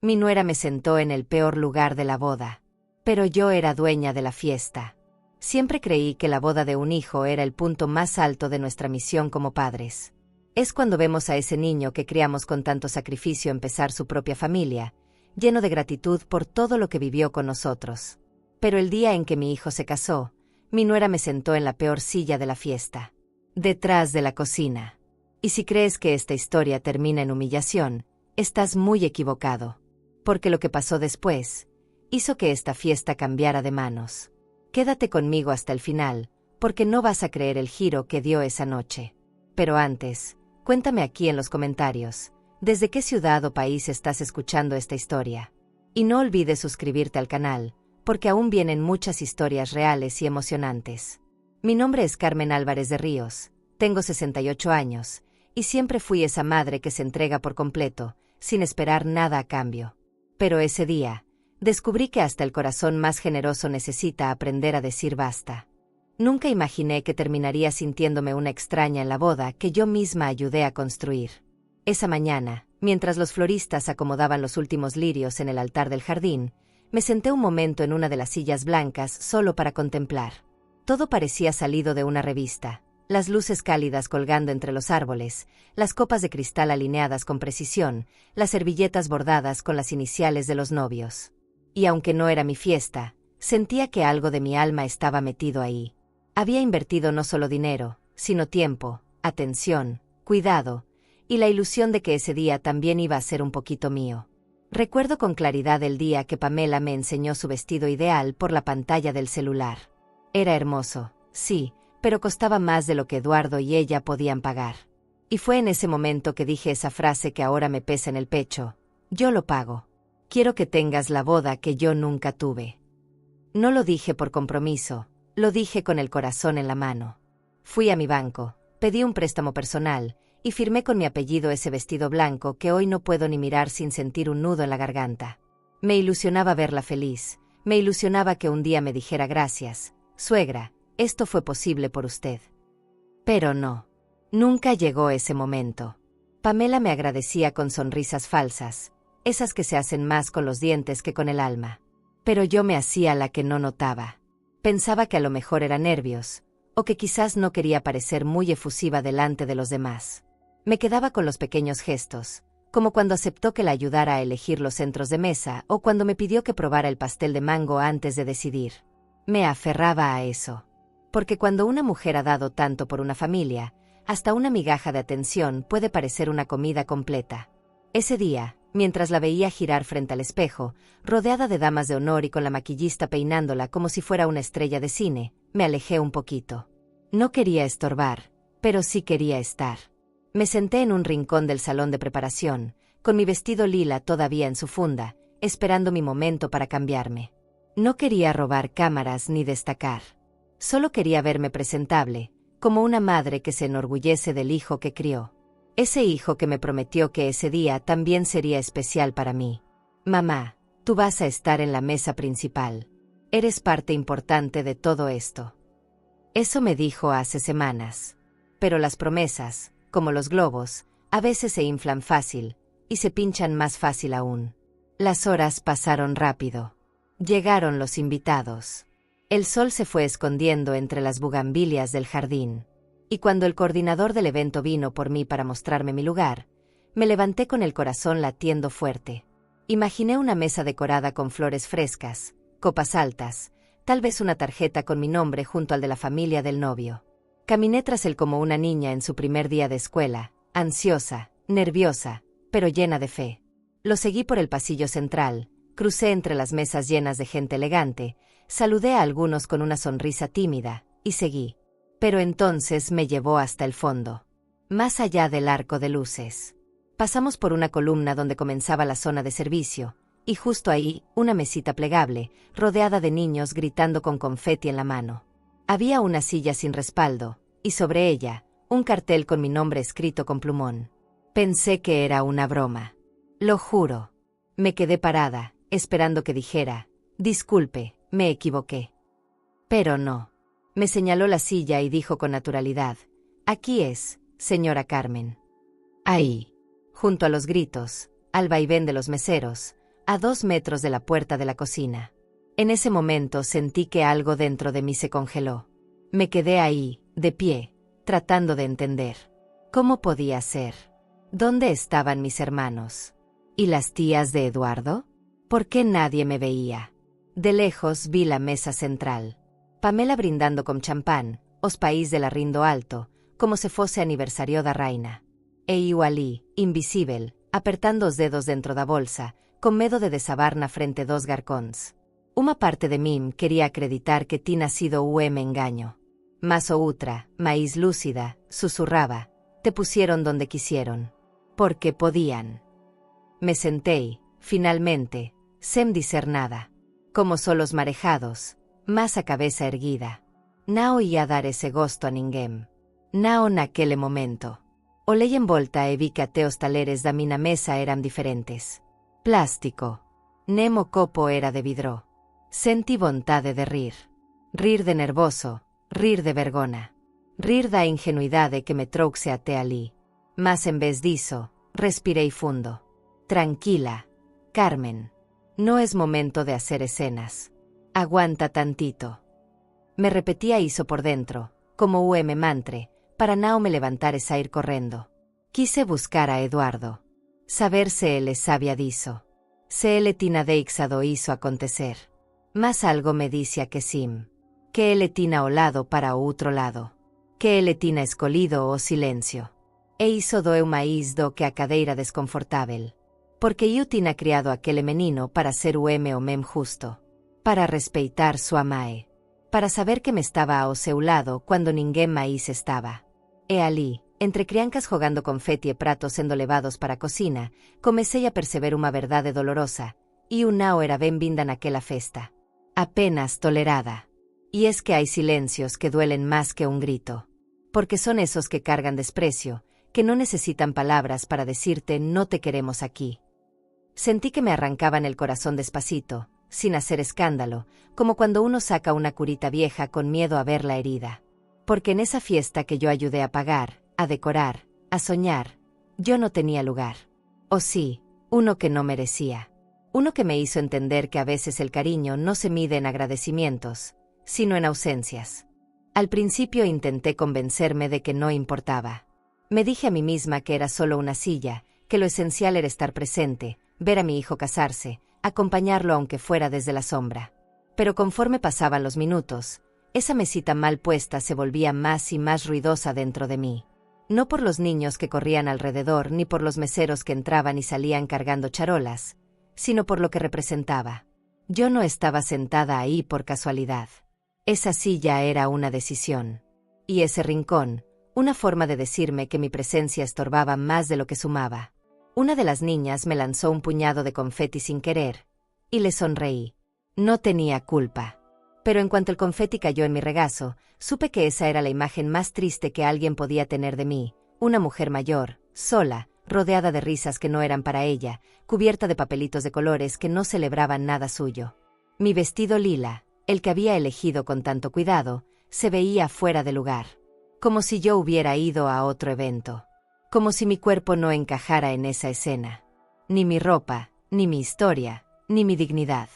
Mi nuera me sentó en el peor lugar de la boda. Pero yo era dueña de la fiesta. Siempre creí que la boda de un hijo era el punto más alto de nuestra misión como padres. Es cuando vemos a ese niño que criamos con tanto sacrificio empezar su propia familia, lleno de gratitud por todo lo que vivió con nosotros. Pero el día en que mi hijo se casó, mi nuera me sentó en la peor silla de la fiesta, detrás de la cocina. Y si crees que esta historia termina en humillación, estás muy equivocado. Porque lo que pasó después hizo que esta fiesta cambiara de manos. Quédate conmigo hasta el final, porque no vas a creer el giro que dio esa noche. Pero antes, cuéntame aquí en los comentarios, ¿desde qué ciudad o país estás escuchando esta historia? Y no olvides suscribirte al canal, porque aún vienen muchas historias reales y emocionantes. Mi nombre es Carmen Álvarez de Ríos, tengo 68 años, y siempre fui esa madre que se entrega por completo, sin esperar nada a cambio. Pero ese día, descubrí que hasta el corazón más generoso necesita aprender a decir basta. Nunca imaginé que terminaría sintiéndome una extraña en la boda que yo misma ayudé a construir. Esa mañana, mientras los floristas acomodaban los últimos lirios en el altar del jardín, me senté un momento en una de las sillas blancas solo para contemplar. Todo parecía salido de una revista. Las luces cálidas colgando entre los árboles, las copas de cristal alineadas con precisión, las servilletas bordadas con las iniciales de los novios. Y aunque no era mi fiesta, sentía que algo de mi alma estaba metido ahí. Había invertido no solo dinero, sino tiempo, atención, cuidado, y la ilusión de que ese día también iba a ser un poquito mío. Recuerdo con claridad el día que Pamela me enseñó su vestido ideal por la pantalla del celular. Era hermoso, sí, pero costaba más de lo que Eduardo y ella podían pagar. Y fue en ese momento que dije esa frase que ahora me pesa en el pecho: yo lo pago. Quiero que tengas la boda que yo nunca tuve. No lo dije por compromiso, lo dije con el corazón en la mano. Fui a mi banco, pedí un préstamo personal, y firmé con mi apellido ese vestido blanco que hoy no puedo ni mirar sin sentir un nudo en la garganta. Me ilusionaba verla feliz, me ilusionaba que un día me dijera gracias, suegra, esto fue posible por usted. Pero no. Nunca llegó ese momento. Pamela me agradecía con sonrisas falsas, esas que se hacen más con los dientes que con el alma. Pero yo me hacía la que no notaba. Pensaba que a lo mejor era nervios, o que quizás no quería parecer muy efusiva delante de los demás. Me quedaba con los pequeños gestos, como cuando aceptó que la ayudara a elegir los centros de mesa o cuando me pidió que probara el pastel de mango antes de decidir. Me aferraba a eso. Porque cuando una mujer ha dado tanto por una familia, hasta una migaja de atención puede parecer una comida completa. Ese día, mientras la veía girar frente al espejo, rodeada de damas de honor y con la maquillista peinándola como si fuera una estrella de cine, me alejé un poquito. No quería estorbar, pero sí quería estar. Me senté en un rincón del salón de preparación, con mi vestido lila todavía en su funda, esperando mi momento para cambiarme. No quería robar cámaras ni destacar. Solo quería verme presentable, como una madre que se enorgullece del hijo que crió. Ese hijo que me prometió que ese día también sería especial para mí. Mamá, tú vas a estar en la mesa principal. Eres parte importante de todo esto. Eso me dijo hace semanas. Pero las promesas, como los globos, a veces se inflan fácil, y se pinchan más fácil aún. Las horas pasaron rápido. Llegaron los invitados. El sol se fue escondiendo entre las bugambilias del jardín. Y cuando el coordinador del evento vino por mí para mostrarme mi lugar, me levanté con el corazón latiendo fuerte. Imaginé una mesa decorada con flores frescas, copas altas, tal vez una tarjeta con mi nombre junto al de la familia del novio. Caminé tras él como una niña en su primer día de escuela, ansiosa, nerviosa, pero llena de fe. Lo seguí por el pasillo central, crucé entre las mesas llenas de gente elegante, saludé a algunos con una sonrisa tímida, y seguí. Pero entonces me llevó hasta el fondo. Más allá del arco de luces. Pasamos por una columna donde comenzaba la zona de servicio, y justo ahí, una mesita plegable, rodeada de niños gritando con confeti en la mano. Había una silla sin respaldo, y sobre ella, un cartel con mi nombre escrito con plumón. Pensé que era una broma. Lo juro. Me quedé parada, esperando que dijera, disculpe, me equivoqué. Pero no. Me señaló la silla y dijo con naturalidad, aquí es, señora Carmen. Ahí. Junto a los gritos, al vaivén de los meseros, a 2 metros de la puerta de la cocina. En ese momento sentí que algo dentro de mí se congeló. Me quedé ahí, de pie, tratando de entender. ¿Cómo podía ser? ¿Dónde estaban mis hermanos? ¿Y las tías de Eduardo? ¿Por qué nadie me veía? De lejos vi la mesa central. Pamela brindando con champán, os país de la rindo alto, como se fosse aniversario da raina. E eu ali, invisível, apertando os dedos dentro da bolsa, con medo de desabar na frente dos garcóns. Uma parte de min quería acreditar que tinha sido me engaño. Mas outra, máis lúcida, susurraba, te pusieron donde quisieron. Porque podían. Me sentei, finalmente, sem dizer nada. Como solos marejados, mas a cabeza erguida. Nao ia dar ese gosto a ninguén. Nao naquele momento. Olei en volta e vi que até os taleres da mina mesa eran diferentes. Plástico. Nemo copo era de vidro. Senti vontade de rir. Rir de nervoso, rir de vergona. Rir da ingenuidade que me trouxe até ali. Mas en vez diso, respirei fundo. Tranquila, Carmen. No es momento de hacer escenas. Aguanta tantito. Me repetía iso por dentro, como me mantre, para nao me levantar e sair correndo. Quise buscar a Eduardo. Saber se ele sabía diso. Se ele tina deixado iso acontecer. Mas algo me dicía que sim. Que ele tina olado para o outro lado. Que ele tina escolhido o silencio. E iso doeu máis do que a cadeira desconfortável. Porque eu tina criado aquele menino para ser o mem justo. Para respeitar sua mae. Para saber que me estaba ao seu lado cuando ninguén máis estaba. E ali, entre criancas jogando confeti e pratos sendo levados para a cocina, comecei a perceber unha verdade dolorosa, e nao era ben-vinda naquela festa. Apenas tolerada. Y es que hay silencios que duelen más que un grito. Porque son esos que cargan desprecio, que no necesitan palabras para decirte no te queremos aquí. Sentí que me arrancaban el corazón despacito, sin hacer escándalo, como cuando uno saca una curita vieja con miedo a ver la herida. Porque en esa fiesta que yo ayudé a pagar, a decorar, a soñar, yo no tenía lugar. O sí, uno que no merecía. Uno que me hizo entender que a veces el cariño no se mide en agradecimientos, sino en ausencias. Al principio intenté convencerme de que no importaba. Me dije a mí misma que era solo una silla, que lo esencial era estar presente, ver a mi hijo casarse, acompañarlo aunque fuera desde la sombra. Pero conforme pasaban los minutos, esa mesita mal puesta se volvía más y más ruidosa dentro de mí. No por los niños que corrían alrededor ni por los meseros que entraban y salían cargando charolas, sino por lo que representaba. Yo no estaba sentada ahí por casualidad. Esa silla era una decisión. Y ese rincón, una forma de decirme que mi presencia estorbaba más de lo que sumaba. Una de las niñas me lanzó un puñado de confeti sin querer, y le sonreí. No tenía culpa. Pero en cuanto el confeti cayó en mi regazo, supe que esa era la imagen más triste que alguien podía tener de mí, una mujer mayor, sola, rodeada de risas que no eran para ella, cubierta de papelitos de colores que no celebraban nada suyo. Mi vestido lila, el que había elegido con tanto cuidado, se veía fuera de lugar. Como si yo hubiera ido a otro evento. Como si mi cuerpo no encajara en esa escena. Ni mi ropa, ni mi historia, ni mi dignidad.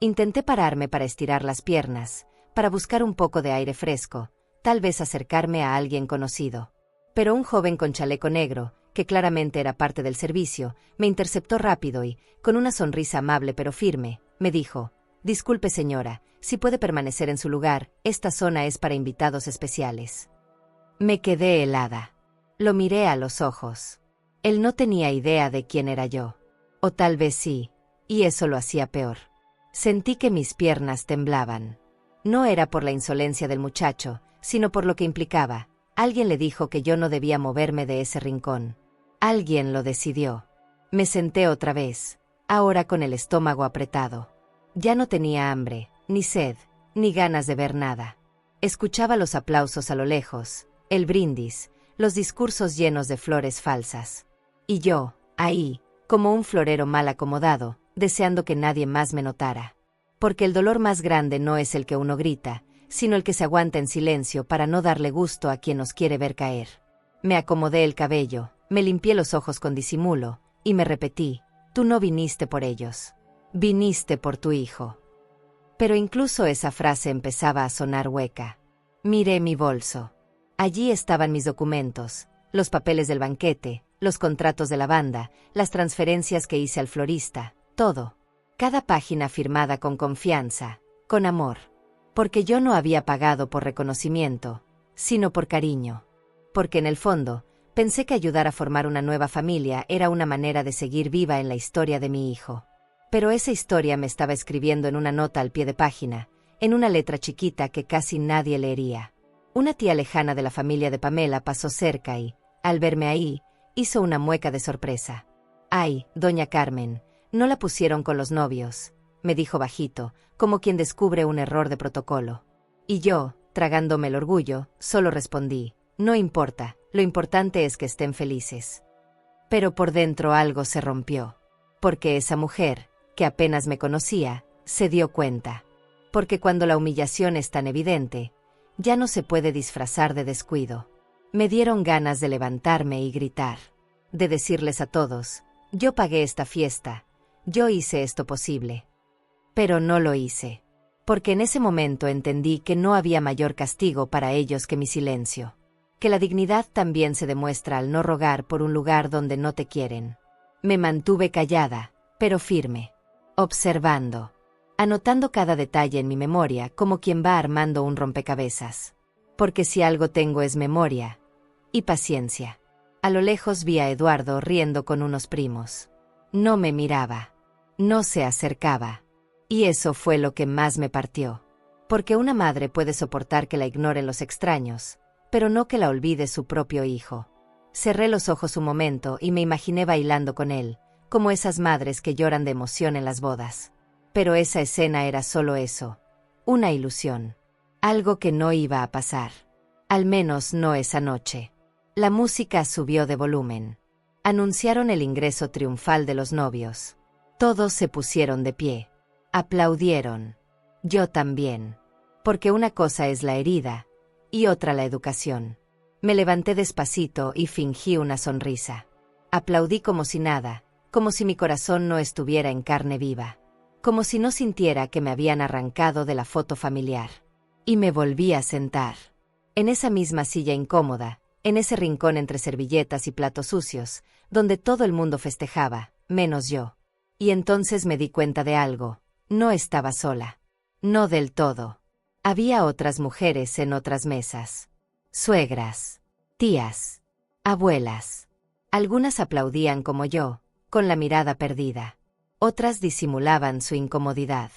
Intenté pararme para estirar las piernas, para buscar un poco de aire fresco, tal vez acercarme a alguien conocido. Pero un joven con chaleco negro, que claramente era parte del servicio, me interceptó rápido y, con una sonrisa amable pero firme, me dijo: «Disculpe señora, si puede permanecer en su lugar, esta zona es para invitados especiales». Me quedé helada. Lo miré a los ojos. Él no tenía idea de quién era yo. O tal vez sí, y eso lo hacía peor. Sentí que mis piernas temblaban. No era por la insolencia del muchacho, sino por lo que implicaba. Alguien le dijo que yo no debía moverme de ese rincón. Alguien lo decidió. Me senté otra vez, ahora con el estómago apretado. Ya no tenía hambre, ni sed, ni ganas de ver nada. Escuchaba los aplausos a lo lejos, el brindis, los discursos llenos de flores falsas. Y yo, ahí, como un florero mal acomodado, deseando que nadie más me notara. Porque el dolor más grande no es el que uno grita, sino el que se aguanta en silencio para no darle gusto a quien nos quiere ver caer. Me acomodé el cabello, me limpié los ojos con disimulo, y me repetí: «Tú no viniste por ellos. Viniste por tu hijo. Pero incluso esa frase empezaba a sonar hueca. Miré mi bolso. Allí estaban mis documentos, los papeles del banquete, los contratos de la banda, las transferencias que hice al florista, todo. Cada página firmada con confianza, con amor. Porque yo no había pagado por reconocimiento, sino por cariño. Porque en el fondo, pensé que ayudar a formar una nueva familia era una manera de seguir viva en la historia de mi hijo. Pero esa historia me estaba escribiendo en una nota al pie de página, en una letra chiquita que casi nadie leería. Una tía lejana de la familia de Pamela pasó cerca y, al verme ahí, hizo una mueca de sorpresa. «Ay, doña Carmen, no la pusieron con los novios», me dijo bajito, como quien descubre un error de protocolo. Y yo, tragándome el orgullo, solo respondí: «No importa, lo importante es que estén felices». Pero por dentro algo se rompió. Porque esa mujer, que apenas me conocía, se dio cuenta. Porque cuando la humillación es tan evidente, ya no se puede disfrazar de descuido. Me dieron ganas de levantarme y gritar. De decirles a todos: «Yo pagué esta fiesta, yo hice esto posible». Pero no lo hice. Porque en ese momento entendí que no había mayor castigo para ellos que mi silencio. Que la dignidad también se demuestra al no rogar por un lugar donde no te quieren. Me mantuve callada, pero firme. Observando. Anotando cada detalle en mi memoria como quien va armando un rompecabezas. Porque si algo tengo es memoria. Y paciencia. A lo lejos vi a Eduardo riendo con unos primos. No me miraba. No se acercaba. Y eso fue lo que más me partió. Porque una madre puede soportar que la ignoren los extraños, pero no que la olvide su propio hijo. Cerré los ojos un momento y me imaginé bailando con él, como esas madres que lloran de emoción en las bodas. Pero esa escena era solo eso, una ilusión. Algo que no iba a pasar. Al menos no esa noche. La música subió de volumen. Anunciaron el ingreso triunfal de los novios. Todos se pusieron de pie. Aplaudieron. Yo también. Porque una cosa es la herida, y otra la educación. Me levanté despacito y fingí una sonrisa. Aplaudí como si nada, como si mi corazón no estuviera en carne viva. Como si no sintiera que me habían arrancado de la foto familiar. Y me volví a sentar. En esa misma silla incómoda, en ese rincón entre servilletas y platos sucios, donde todo el mundo festejaba, menos yo. Y entonces me di cuenta de algo. No estaba sola. No del todo. Había otras mujeres en otras mesas. Suegras. Tías. Abuelas. Algunas aplaudían como yo, con la mirada perdida. Otras disimulaban su incomodidad.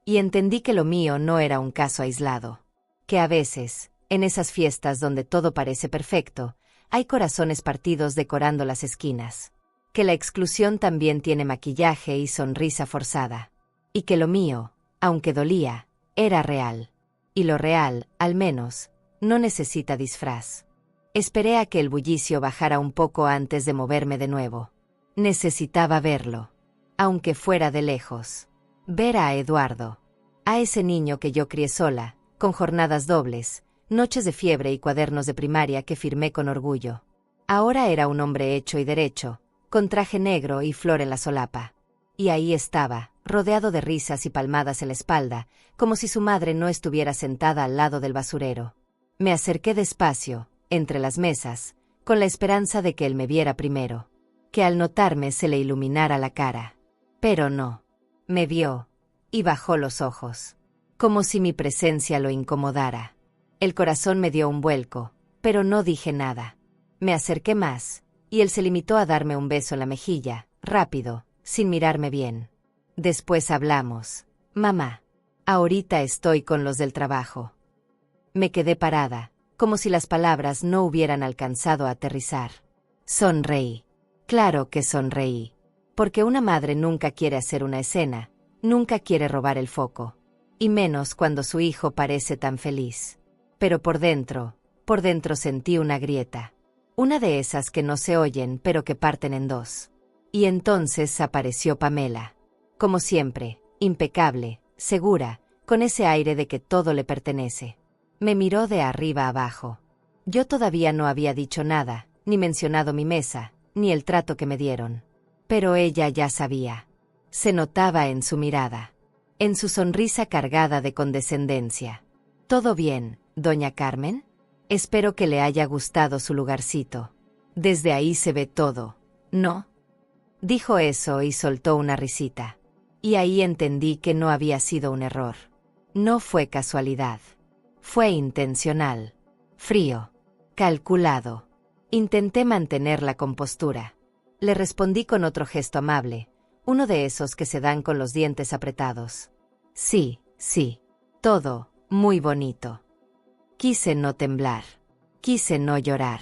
Y entendí que lo mío no era un caso aislado. Que a veces, en esas fiestas donde todo parece perfecto, hay corazones partidos decorando las esquinas. Que la exclusión también tiene maquillaje y sonrisa forzada. Y que lo mío, aunque dolía, era real. Y lo real, al menos, no necesita disfraz. Esperé a que el bullicio bajara un poco antes de moverme de nuevo. Necesitaba verlo. Aunque fuera de lejos. Ver a Eduardo. A ese niño que yo crié sola, con jornadas dobles, noches de fiebre y cuadernos de primaria que firmé con orgullo. Ahora era un hombre hecho y derecho, con traje negro y flor en la solapa. Y ahí estaba, rodeado de risas y palmadas en la espalda, como si su madre no estuviera sentada al lado del basurero. Me acerqué despacio, entre las mesas, con la esperanza de que él me viera primero. Que al notarme se le iluminara la cara. Pero no. Me vio, y bajó los ojos. Como si mi presencia lo incomodara. El corazón me dio un vuelco, pero no dije nada. Me acerqué más, y él se limitó a darme un beso en la mejilla, rápido, sin mirarme bien. Después hablamos. Mamá. Ahorita estoy con los del trabajo. Me quedé parada, como si las palabras no hubieran alcanzado a aterrizar. Sonreí. Claro que sonreí. Porque una madre nunca quiere hacer una escena, nunca quiere robar el foco. Y menos cuando su hijo parece tan feliz. Pero por dentro sentí una grieta. Una de esas que no se oyen pero que parten en dos. Y entonces apareció Pamela. Como siempre, impecable, segura, con ese aire de que todo le pertenece. Me miró de arriba abajo. Yo todavía no había dicho nada, ni mencionado mi mesa, ni el trato que me dieron. Pero ella ya sabía. Se notaba en su mirada, en su sonrisa cargada de condescendencia. ¿Todo bien, doña Carmen? Espero que le haya gustado su lugarcito. Desde ahí se ve todo, ¿no? Dijo eso y soltó una risita. Y ahí entendí que no había sido un error. No fue casualidad. Fue intencional. Frío. Calculado. Intenté mantener la compostura. Le respondí con otro gesto amable, uno de esos que se dan con los dientes apretados. Sí, sí. Todo, muy bonito. Quise no temblar. Quise no llorar.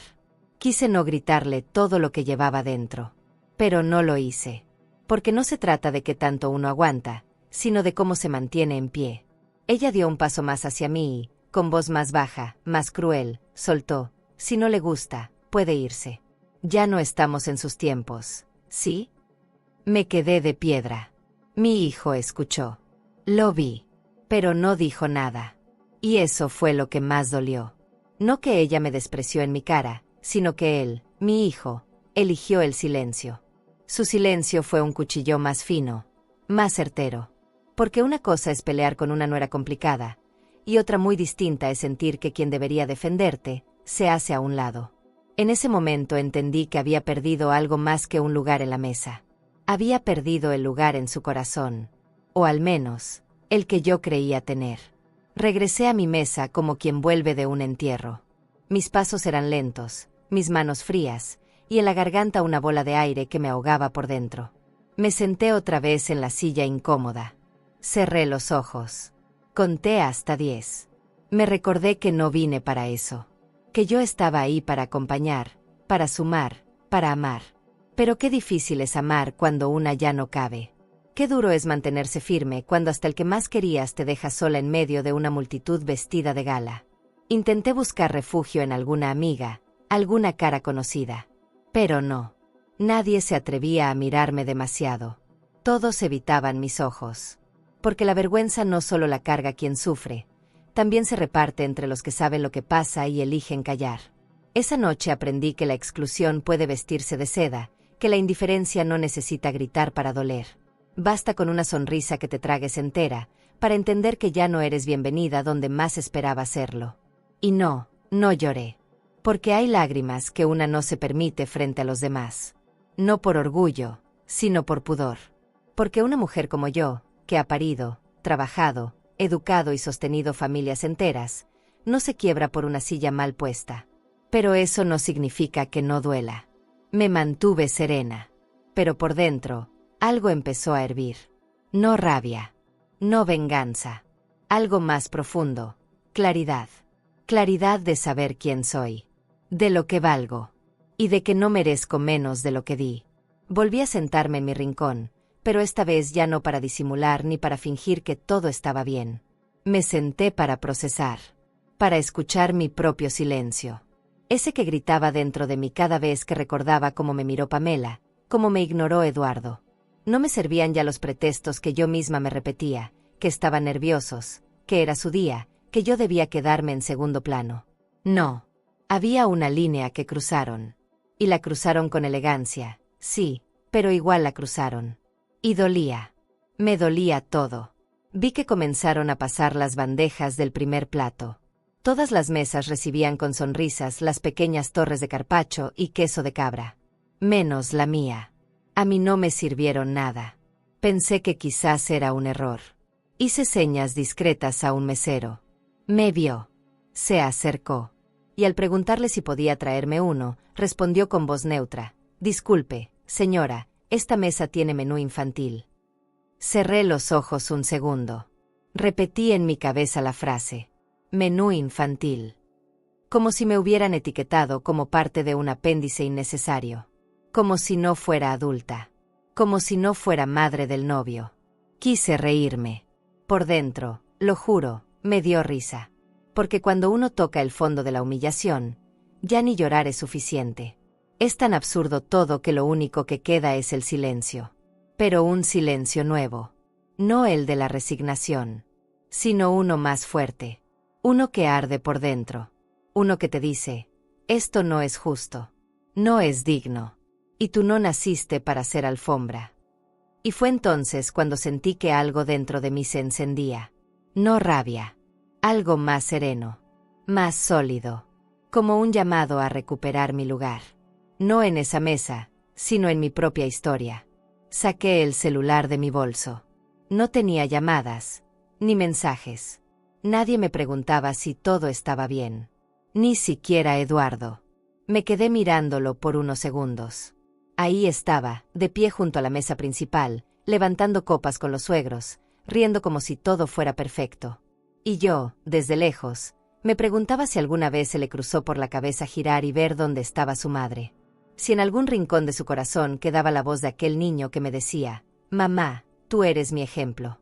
Quise no gritarle todo lo que llevaba dentro. Pero no lo hice. Porque no se trata de qué tanto uno aguanta, sino de cómo se mantiene en pie. Ella dio un paso más hacia mí y, con voz más baja, más cruel, soltó: si no le gusta, puede irse. Ya no estamos en sus tiempos, ¿sí? Me quedé de piedra. Mi hijo escuchó. Lo vi. Pero no dijo nada. Y eso fue lo que más dolió. No que ella me despreció en mi cara, sino que él, mi hijo, eligió el silencio. Su silencio fue un cuchillo más fino, más certero. Porque una cosa es pelear con una nuera complicada, y otra muy distinta es sentir que quien debería defenderte se hace a un lado. En ese momento entendí que había perdido algo más que un lugar en la mesa. Había perdido el lugar en su corazón, o al menos, el que yo creía tener. Regresé a mi mesa como quien vuelve de un entierro. Mis pasos eran lentos, mis manos frías, y en la garganta una bola de aire que me ahogaba por dentro. Me senté otra vez en la silla incómoda. Cerré los ojos. Conté hasta 10. Me recordé que no vine para eso. Que yo estaba ahí para acompañar, para sumar, para amar. Pero qué difícil es amar cuando una ya no cabe. Qué duro es mantenerse firme cuando hasta el que más querías te deja sola en medio de una multitud vestida de gala. Intenté buscar refugio en alguna amiga, alguna cara conocida. Pero no. Nadie se atrevía a mirarme demasiado. Todos evitaban mis ojos. Porque la vergüenza no solo la carga quien sufre, también se reparte entre los que saben lo que pasa y eligen callar. Esa noche aprendí que la exclusión puede vestirse de seda, que la indiferencia no necesita gritar para doler. Basta con una sonrisa que te tragues entera, para entender que ya no eres bienvenida donde más esperaba serlo. Y no lloré. Porque hay lágrimas que una no se permite frente a los demás. No por orgullo, sino por pudor. Porque una mujer como yo, que ha parido, trabajado, educado y sostenido familias enteras, no se quiebra por una silla mal puesta. Pero eso no significa que no duela. Me mantuve serena. Pero por dentro, algo empezó a hervir. No rabia. No venganza. Algo más profundo. Claridad. Claridad de saber quién soy. De lo que valgo. Y de que no merezco menos de lo que di. Volví a sentarme en mi rincón, pero esta vez ya no para disimular ni para fingir que todo estaba bien. Me senté para procesar. Para escuchar mi propio silencio. Ese que gritaba dentro de mí cada vez que recordaba cómo me miró Pamela, cómo me ignoró Eduardo. No me servían ya los pretextos que yo misma me repetía, que estaban nerviosos, que era su día, que yo debía quedarme en segundo plano. No. Había una línea que cruzaron. Y la cruzaron con elegancia, sí, pero igual la cruzaron. Y dolía. Me dolía todo. Vi que comenzaron a pasar las bandejas del primer plato. Todas las mesas recibían con sonrisas las pequeñas torres de carpaccio y queso de cabra. Menos la mía. A mí no me sirvieron nada. Pensé que quizás era un error. Hice señas discretas a un mesero. Me vio. Se acercó. Y al preguntarle si podía traerme uno, respondió con voz neutra: disculpe, señora, esta mesa tiene menú infantil. Cerré los ojos un segundo. Repetí en mi cabeza la frase: menú infantil. Como si me hubieran etiquetado como parte de un apéndice innecesario. Como si no fuera adulta. Como si no fuera madre del novio. Quise reírme. Por dentro, lo juro, me dio risa. Porque cuando uno toca el fondo de la humillación, ya ni llorar es suficiente. Es tan absurdo todo que lo único que queda es el silencio. Pero un silencio nuevo. No el de la resignación, sino uno más fuerte. Uno que arde por dentro. Uno que te dice: esto no es justo. No es digno. Y tú no naciste para ser alfombra. Y fue entonces cuando sentí que algo dentro de mí se encendía. No rabia. Algo más sereno. Más sólido. Como un llamado a recuperar mi lugar. No en esa mesa, sino en mi propia historia. Saqué el celular de mi bolso. No tenía llamadas, ni mensajes. Nadie me preguntaba si todo estaba bien. Ni siquiera Eduardo. Me quedé mirándolo por unos segundos. Ahí estaba, de pie junto a la mesa principal, levantando copas con los suegros, riendo como si todo fuera perfecto. Y yo, desde lejos, me preguntaba si alguna vez se le cruzó por la cabeza girar y ver dónde estaba su madre. Si en algún rincón de su corazón quedaba la voz de aquel niño que me decía, «Mamá, tú eres mi ejemplo».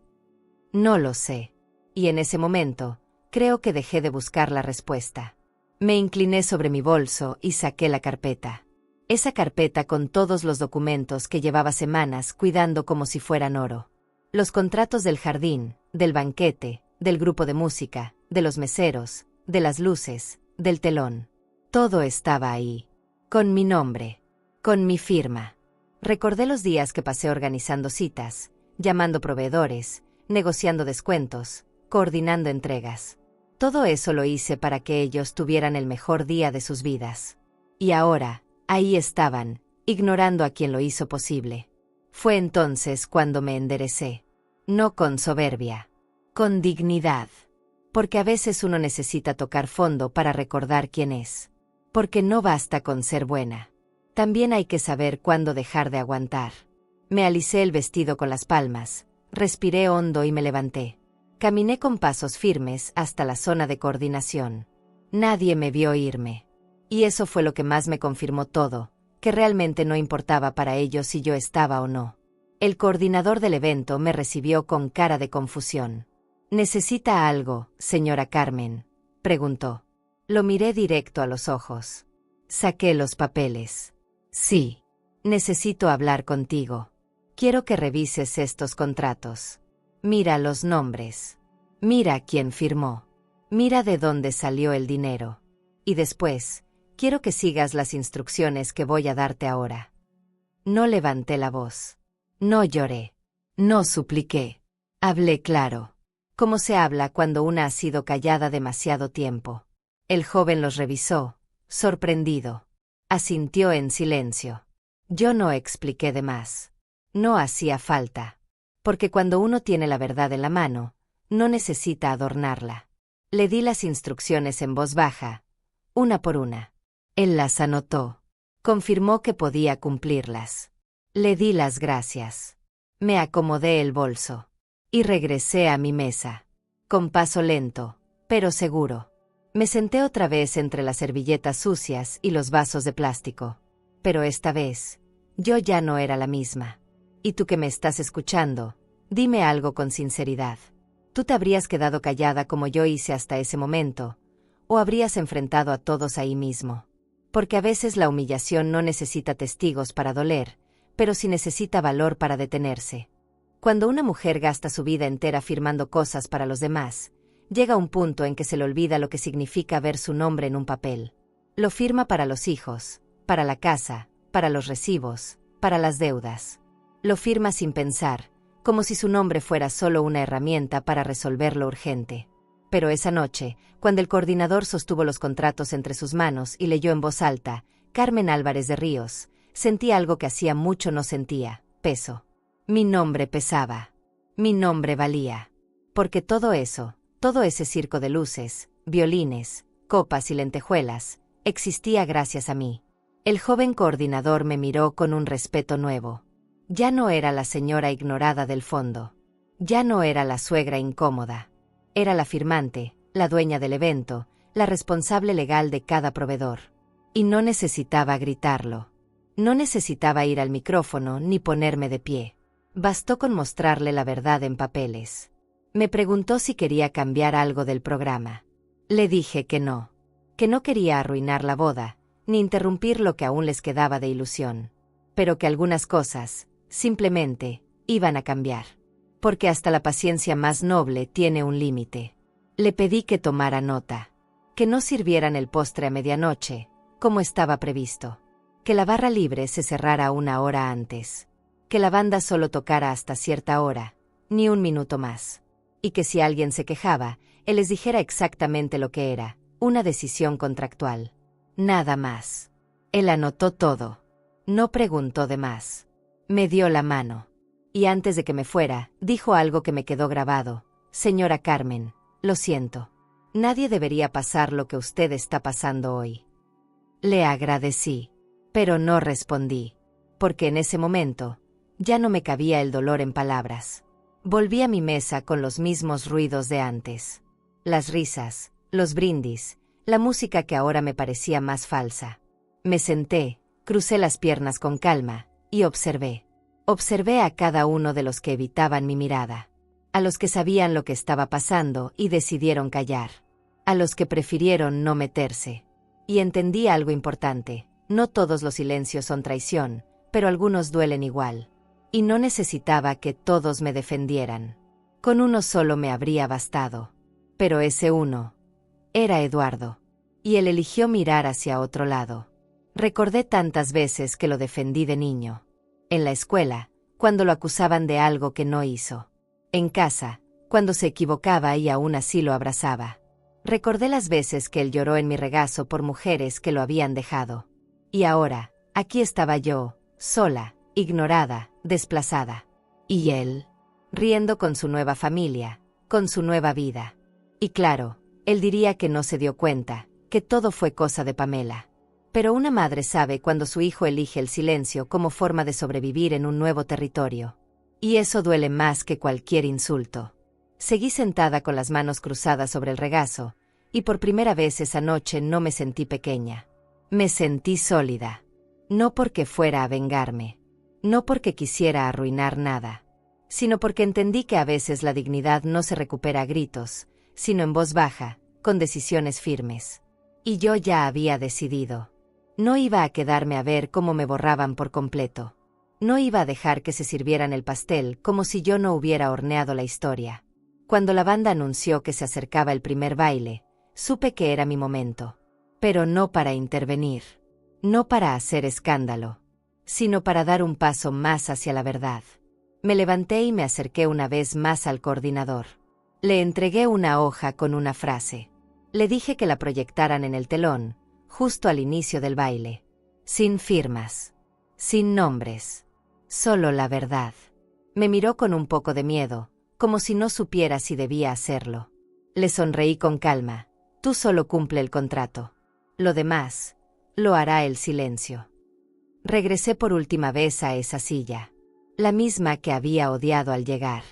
No lo sé. Y en ese momento, creo que dejé de buscar la respuesta. Me incliné sobre mi bolso y saqué la carpeta. Esa carpeta con todos los documentos que llevaba semanas cuidando como si fueran oro. Los contratos del jardín, del banquete, del grupo de música, de los meseros, de las luces, del telón. Todo estaba ahí. Con mi nombre. Con mi firma. Recordé los días que pasé organizando citas, llamando proveedores, negociando descuentos, coordinando entregas. Todo eso lo hice para que ellos tuvieran el mejor día de sus vidas. Y ahora, ahí estaban, ignorando a quien lo hizo posible. Fue entonces cuando me enderecé. No con soberbia. Con dignidad. Porque a veces uno necesita tocar fondo para recordar quién es. Porque no basta con ser buena. También hay que saber cuándo dejar de aguantar. Me alicé el vestido con las palmas, respiré hondo y me levanté. Caminé con pasos firmes hasta la zona de coordinación. Nadie me vio irme. Y eso fue lo que más me confirmó todo, que realmente no importaba para ellos si yo estaba o no. El coordinador del evento me recibió con cara de confusión. ¿Necesita algo, señora Carmen?, preguntó. Lo miré directo a los ojos. Saqué los papeles. Sí. Necesito hablar contigo. Quiero que revises estos contratos. Mira los nombres. Mira quién firmó. Mira de dónde salió el dinero. Y después, quiero que sigas las instrucciones que voy a darte ahora. No levanté la voz. No lloré. No supliqué. Hablé claro. Como se habla cuando una ha sido callada demasiado tiempo. El joven los revisó, sorprendido. Asintió en silencio. Yo no expliqué de más. No hacía falta. Porque cuando uno tiene la verdad en la mano, no necesita adornarla. Le di las instrucciones en voz baja, una por una. Él las anotó. Confirmó que podía cumplirlas. Le di las gracias. Me acomodé el bolso. Y regresé a mi mesa. Con paso lento, pero seguro. Me senté otra vez entre las servilletas sucias y los vasos de plástico. Pero esta vez, yo ya no era la misma. Y tú que me estás escuchando, dime algo con sinceridad. ¿Tú te habrías quedado callada como yo hice hasta ese momento? ¿O habrías enfrentado a todos ahí mismo? Porque a veces la humillación no necesita testigos para doler, pero sí necesita valor para detenerse. Cuando una mujer gasta su vida entera firmando cosas para los demás, llega un punto en que se le olvida lo que significa ver su nombre en un papel. Lo firma para los hijos, para la casa, para los recibos, para las deudas. Lo firma sin pensar, como si su nombre fuera solo una herramienta para resolver lo urgente. Pero esa noche, cuando el coordinador sostuvo los contratos entre sus manos y leyó en voz alta, Carmen Álvarez de Ríos, sentí algo que hacía mucho no sentía, peso. Mi nombre pesaba. Mi nombre valía. Porque todo eso, todo ese circo de luces, violines, copas y lentejuelas, existía gracias a mí. El joven coordinador me miró con un respeto nuevo. Ya no era la señora ignorada del fondo. Ya no era la suegra incómoda. Era la firmante, la dueña del evento, la responsable legal de cada proveedor. Y no necesitaba gritarlo. No necesitaba ir al micrófono ni ponerme de pie. Bastó con mostrarle la verdad en papeles. Me preguntó si quería cambiar algo del programa. Le dije que no quería arruinar la boda, ni interrumpir lo que aún les quedaba de ilusión. Pero que algunas cosas, simplemente, iban a cambiar. Porque hasta la paciencia más noble tiene un límite. Le pedí que tomara nota. Que no sirvieran el postre a medianoche, como estaba previsto. Que la barra libre se cerrara una hora antes. que la banda solo tocara hasta cierta hora, ni un minuto más. Y que si alguien se quejaba, él les dijera exactamente lo que era, una decisión contractual. Nada más. Él anotó todo. No preguntó de más. Me dio la mano. Y antes de que me fuera, dijo algo que me quedó grabado. Señora Carmen, lo siento. Nadie debería pasar lo que usted está pasando hoy. Le agradecí, pero no respondí, porque en ese momento ya no me cabía el dolor en palabras. Volví a mi mesa con los mismos ruidos de antes. Las risas, los brindis, la música que ahora me parecía más falsa. Me senté, crucé las piernas con calma, y observé. Observé a cada uno de los que evitaban mi mirada. A los que sabían lo que estaba pasando y decidieron callar. A los que prefirieron no meterse. Y entendí algo importante. No todos los silencios son traición, pero algunos duelen igual. Y no necesitaba que todos me defendieran. Con uno solo me habría bastado. Pero ese uno era Eduardo. Y él eligió mirar hacia otro lado. Recordé tantas veces que lo defendí de niño. En la escuela, cuando lo acusaban de algo que no hizo. En casa, cuando se equivocaba y aún así lo abrazaba. Recordé las veces que él lloró en mi regazo por mujeres que lo habían dejado. Y ahora, aquí estaba yo, sola, ignorada, desplazada. Y él, riendo con su nueva familia, con su nueva vida. Y claro, él diría que no se dio cuenta, que todo fue cosa de Pamela. Pero una madre sabe cuando su hijo elige el silencio como forma de sobrevivir en un nuevo territorio. Y eso duele más que cualquier insulto. Seguí sentada con las manos cruzadas sobre el regazo, y por primera vez esa noche no me sentí pequeña. Me sentí sólida. No porque fuera a vengarme. No porque quisiera arruinar nada. Sino porque entendí que a veces la dignidad no se recupera a gritos, sino en voz baja, con decisiones firmes. Y yo ya había decidido. No iba a quedarme a ver cómo me borraban por completo. No iba a dejar que se sirvieran el pastel como si yo no hubiera horneado la historia. Cuando la banda anunció que se acercaba el primer baile, supe que era mi momento. Pero no para intervenir. No para hacer escándalo. Sino para dar un paso más hacia la verdad. Me levanté y me acerqué una vez más al coordinador. Le entregué una hoja con una frase. Le dije que la proyectaran en el telón, justo al inicio del baile. Sin firmas. Sin nombres. Solo la verdad. Me miró con un poco de miedo, como si no supiera si debía hacerlo. Le sonreí con calma. Tú solo cumple el contrato. Lo demás, lo hará el silencio. Regresé por última vez a esa silla. La misma que había odiado al llegar.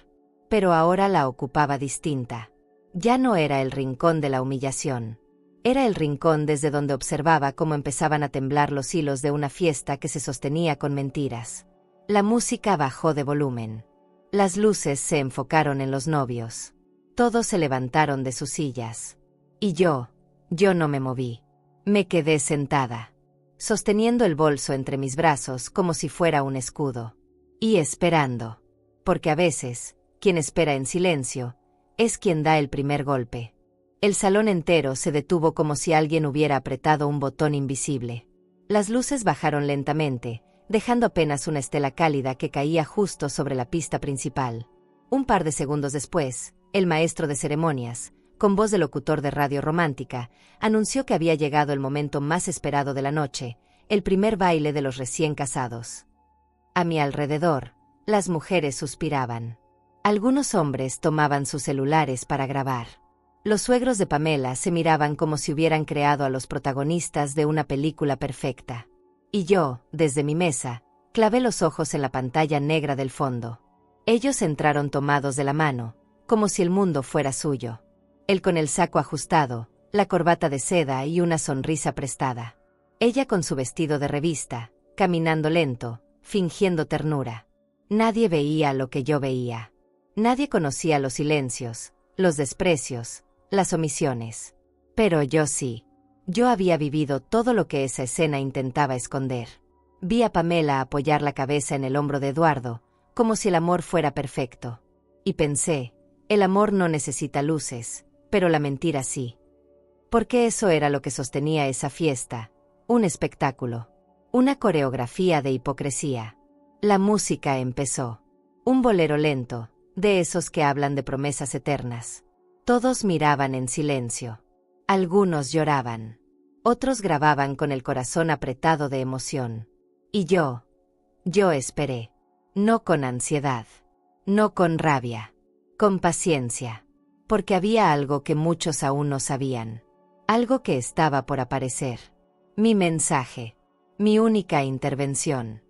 Pero ahora la ocupaba distinta. Ya no era el rincón de la humillación. Era el rincón desde donde observaba cómo empezaban a temblar los hilos de una fiesta que se sostenía con mentiras. La música bajó de volumen. Las luces se enfocaron en los novios. Todos se levantaron de sus sillas. Y yo no me moví. Me quedé sentada, sosteniendo el bolso entre mis brazos como si fuera un escudo. Y esperando. Porque a veces, quien espera en silencio, es quien da el primer golpe. El salón entero se detuvo como si alguien hubiera apretado un botón invisible. Las luces bajaron lentamente, dejando apenas una estela cálida que caía justo sobre la pista principal. Un par de segundos después, el maestro de ceremonias, con voz de locutor de radio romántica, anunció que había llegado el momento más esperado de la noche, el primer baile de los recién casados. A mi alrededor, las mujeres suspiraban. Algunos hombres tomaban sus celulares para grabar. Los suegros de Pamela se miraban como si hubieran creado a los protagonistas de una película perfecta. Y yo, desde mi mesa, clavé los ojos en la pantalla negra del fondo. Ellos entraron tomados de la mano, como si el mundo fuera suyo. Él con el saco ajustado, la corbata de seda y una sonrisa prestada. Ella con su vestido de revista, caminando lento, fingiendo ternura. Nadie veía lo que yo veía. Nadie conocía los silencios, los desprecios, las omisiones. Pero yo sí. Yo había vivido todo lo que esa escena intentaba esconder. Vi a Pamela apoyar la cabeza en el hombro de Eduardo, como si el amor fuera perfecto. Y pensé, el amor no necesita luces, pero la mentira sí. Porque eso era lo que sostenía esa fiesta, un espectáculo, una coreografía de hipocresía. La música empezó. Un bolero lento, de esos que hablan de promesas eternas. Todos miraban en silencio. Algunos lloraban. Otros grababan con el corazón apretado de emoción. Y yo esperé. No con ansiedad. No con rabia. Con paciencia. Porque había algo que muchos aún no sabían. Algo que estaba por aparecer. Mi mensaje. Mi única intervención.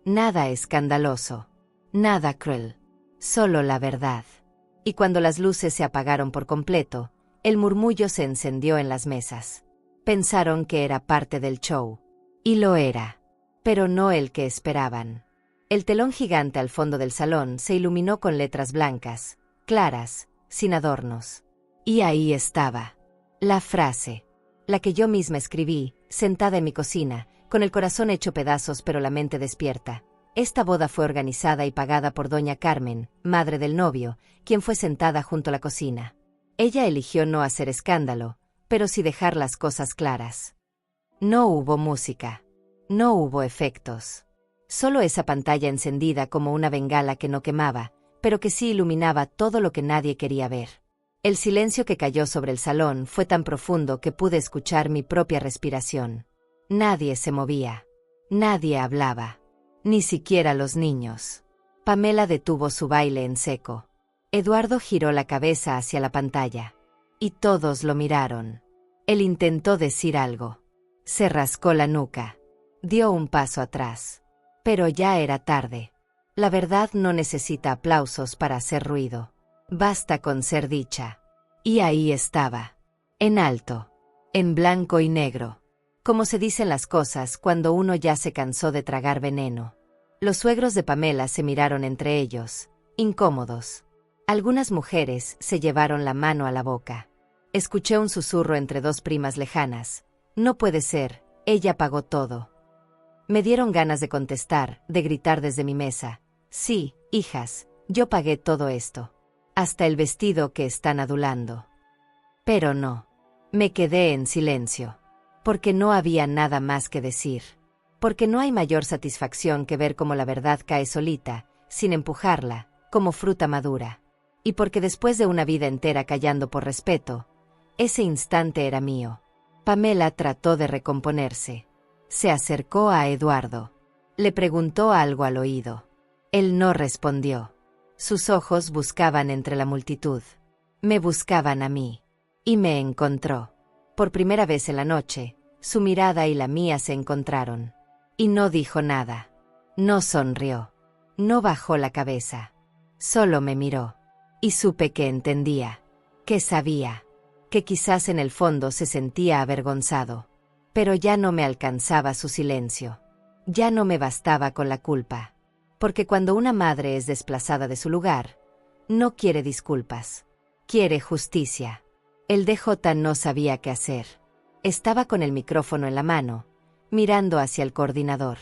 Nada escandaloso. Nada cruel. Solo la verdad. Y cuando las luces se apagaron por completo, el murmullo se encendió en las mesas. Pensaron que era parte del show. Y lo era. Pero no el que esperaban. El telón gigante al fondo del salón se iluminó con letras blancas, claras, sin adornos. Y ahí estaba. La frase. La que yo misma escribí, sentada en mi cocina, con el corazón hecho pedazos pero la mente despierta. Esta boda fue organizada y pagada por doña Carmen, madre del novio, quien fue sentada junto a la cocina. Ella eligió no hacer escándalo, pero sí dejar las cosas claras. No hubo música. No hubo efectos. Solo esa pantalla encendida como una bengala que no quemaba, pero que sí iluminaba todo lo que nadie quería ver. El silencio que cayó sobre el salón fue tan profundo que pude escuchar mi propia respiración. Nadie se movía. Nadie hablaba. Ni siquiera los niños. Pamela detuvo su baile en seco. Eduardo giró la cabeza hacia la pantalla. Y todos lo miraron. Él intentó decir algo. Se rascó la nuca. Dio un paso atrás. Pero ya era tarde. La verdad no necesita aplausos para hacer ruido. Basta con ser dicha. Y ahí estaba. En alto. En blanco y negro. Como se dicen las cosas cuando uno ya se cansó de tragar veneno. Los suegros de Pamela se miraron entre ellos, incómodos. Algunas mujeres se llevaron la mano a la boca. Escuché un susurro entre dos primas lejanas. No puede ser, ella pagó todo. Me dieron ganas de contestar, de gritar desde mi mesa. Sí, hijas, yo pagué todo esto. Hasta el vestido que están adulando. Pero no. Me quedé en silencio. Porque no había nada más que decir. Porque no hay mayor satisfacción que ver cómo la verdad cae solita, sin empujarla, como fruta madura. Y porque después de una vida entera callando por respeto, ese instante era mío. Pamela trató de recomponerse. Se acercó a Eduardo. Le preguntó algo al oído. Él no respondió. Sus ojos buscaban entre la multitud. Me buscaban a mí. Y me encontró. Por primera vez en la noche, su mirada y la mía se encontraron. Y no dijo nada. No sonrió. No bajó la cabeza. Solo me miró. Y supe que entendía. Que sabía. Que quizás en el fondo se sentía avergonzado. Pero ya no me alcanzaba su silencio. Ya no me bastaba con la culpa. Porque cuando una madre es desplazada de su lugar, no quiere disculpas. Quiere justicia. El DJ no sabía qué hacer. Estaba con el micrófono en la mano, mirando hacia el coordinador.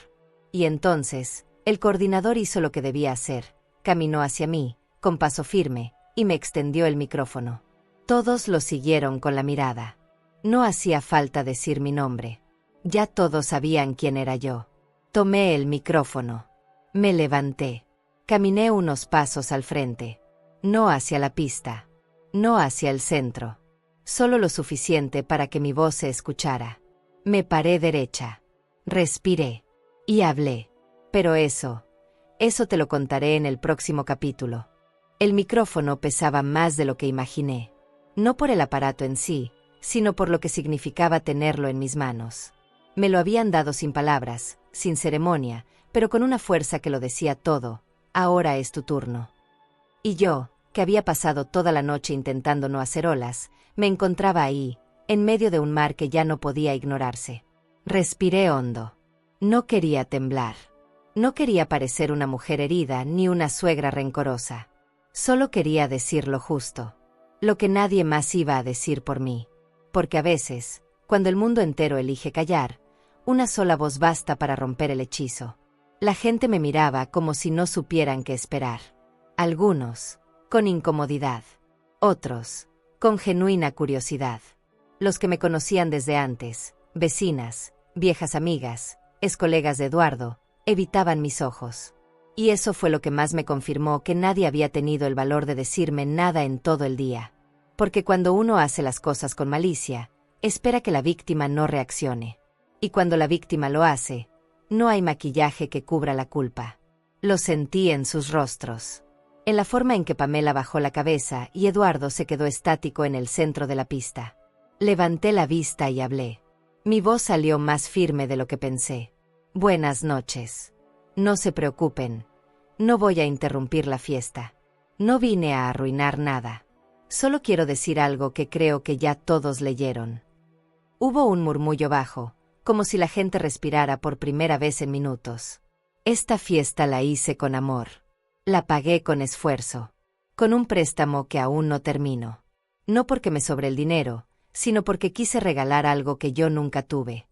Y entonces, el coordinador hizo lo que debía hacer. Caminó hacia mí, con paso firme, y me extendió el micrófono. Todos lo siguieron con la mirada. No hacía falta decir mi nombre. Ya todos sabían quién era yo. Tomé el micrófono. Me levanté. Caminé unos pasos al frente. No hacia la pista. No hacia el centro. Solo lo suficiente para que mi voz se escuchara. Me paré derecha. Respiré. Y hablé. Pero eso te lo contaré en el próximo capítulo. El micrófono pesaba más de lo que imaginé. No por el aparato en sí, sino por lo que significaba tenerlo en mis manos. Me lo habían dado sin palabras, sin ceremonia, pero con una fuerza que lo decía todo. Ahora es tu turno. Y yo, que había pasado toda la noche intentando no hacer olas, me encontraba ahí, en medio de un mar que ya no podía ignorarse. Respiré hondo. No quería temblar. No quería parecer una mujer herida ni una suegra rencorosa. Solo quería decir lo justo. Lo que nadie más iba a decir por mí. Porque a veces, cuando el mundo entero elige callar, una sola voz basta para romper el hechizo. La gente me miraba como si no supieran qué esperar. Algunos, con incomodidad. Otros, con genuina curiosidad. Los que me conocían desde antes, vecinas, viejas amigas, excolegas de Eduardo, evitaban mis ojos. Y eso fue lo que más me confirmó que nadie había tenido el valor de decirme nada en todo el día. Porque cuando uno hace las cosas con malicia, espera que la víctima no reaccione. Y cuando la víctima lo hace, no hay maquillaje que cubra la culpa. Lo sentí en sus rostros. En la forma en que Pamela bajó la cabeza y Eduardo se quedó estático en el centro de la pista. Levanté la vista y hablé. Mi voz salió más firme de lo que pensé. Buenas noches. No se preocupen. No voy a interrumpir la fiesta. No vine a arruinar nada. Solo quiero decir algo que creo que ya todos leyeron. Hubo un murmullo bajo, como si la gente respirara por primera vez en minutos. Esta fiesta la hice con amor. La pagué con esfuerzo. Con un préstamo que aún no termino. No porque me sobre el dinero, sino porque quise regalar algo que yo nunca tuve.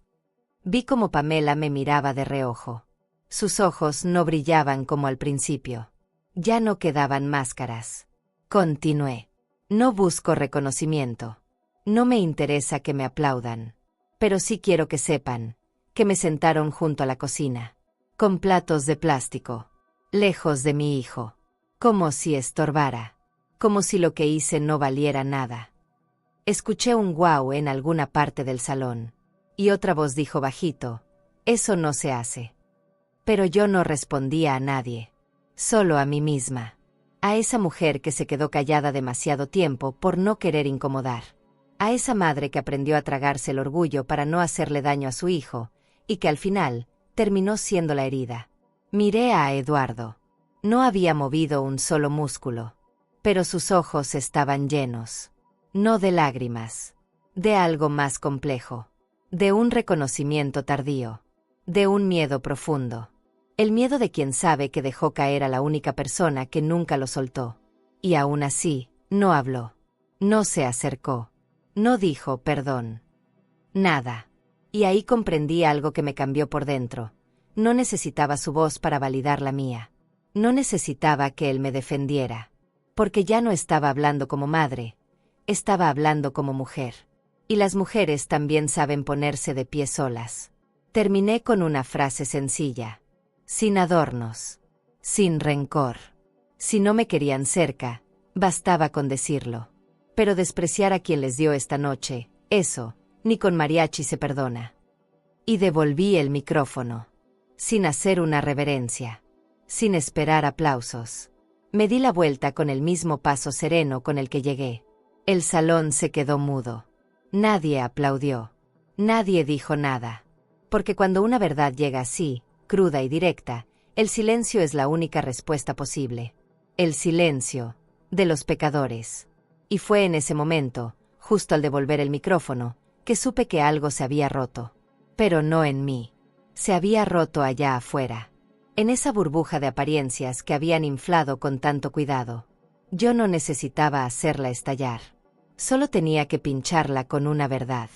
Vi cómo Pamela me miraba de reojo. Sus ojos no brillaban como al principio. Ya no quedaban máscaras. Continué. No busco reconocimiento. No me interesa que me aplaudan. Pero sí quiero que sepan que me sentaron junto a la cocina, con platos de plástico, lejos de mi hijo, como si estorbara, como si lo que hice no valiera nada. Escuché un guau en alguna parte del salón, y otra voz dijo bajito, eso no se hace. Pero yo no respondía a nadie, solo a mí misma, a esa mujer que se quedó callada demasiado tiempo por no querer incomodar, a esa madre que aprendió a tragarse el orgullo para no hacerle daño a su hijo, y que al final terminó siendo la herida. Miré a Eduardo. No había movido un solo músculo, pero sus ojos estaban llenos, no de lágrimas, de algo más complejo, de un reconocimiento tardío, de un miedo profundo. El miedo de quien sabe que dejó caer a la única persona que nunca lo soltó. Y aún así, no habló. No se acercó. No dijo perdón. Nada. Y ahí comprendí algo que me cambió por dentro. No necesitaba su voz para validar la mía. No necesitaba que él me defendiera. Porque ya no estaba hablando como madre. Estaba hablando como mujer. Y las mujeres también saben ponerse de pie solas. Terminé con una frase sencilla. Sin adornos. Sin rencor. Si no me querían cerca, bastaba con decirlo. Pero despreciar a quien les dio esta noche, eso, ni con mariachi se perdona. Y devolví el micrófono. Sin hacer una reverencia. Sin esperar aplausos. Me di la vuelta con el mismo paso sereno con el que llegué. El salón se quedó mudo. Nadie aplaudió. Nadie dijo nada. Porque cuando una verdad llega así, cruda y directa, el silencio es la única respuesta posible. El silencio de los pecadores. Y fue en ese momento, justo al devolver el micrófono, que supe que algo se había roto. Pero no en mí. Se había roto allá afuera. En esa burbuja de apariencias que habían inflado con tanto cuidado. Yo no necesitaba hacerla estallar. Solo tenía que pincharla con una verdad.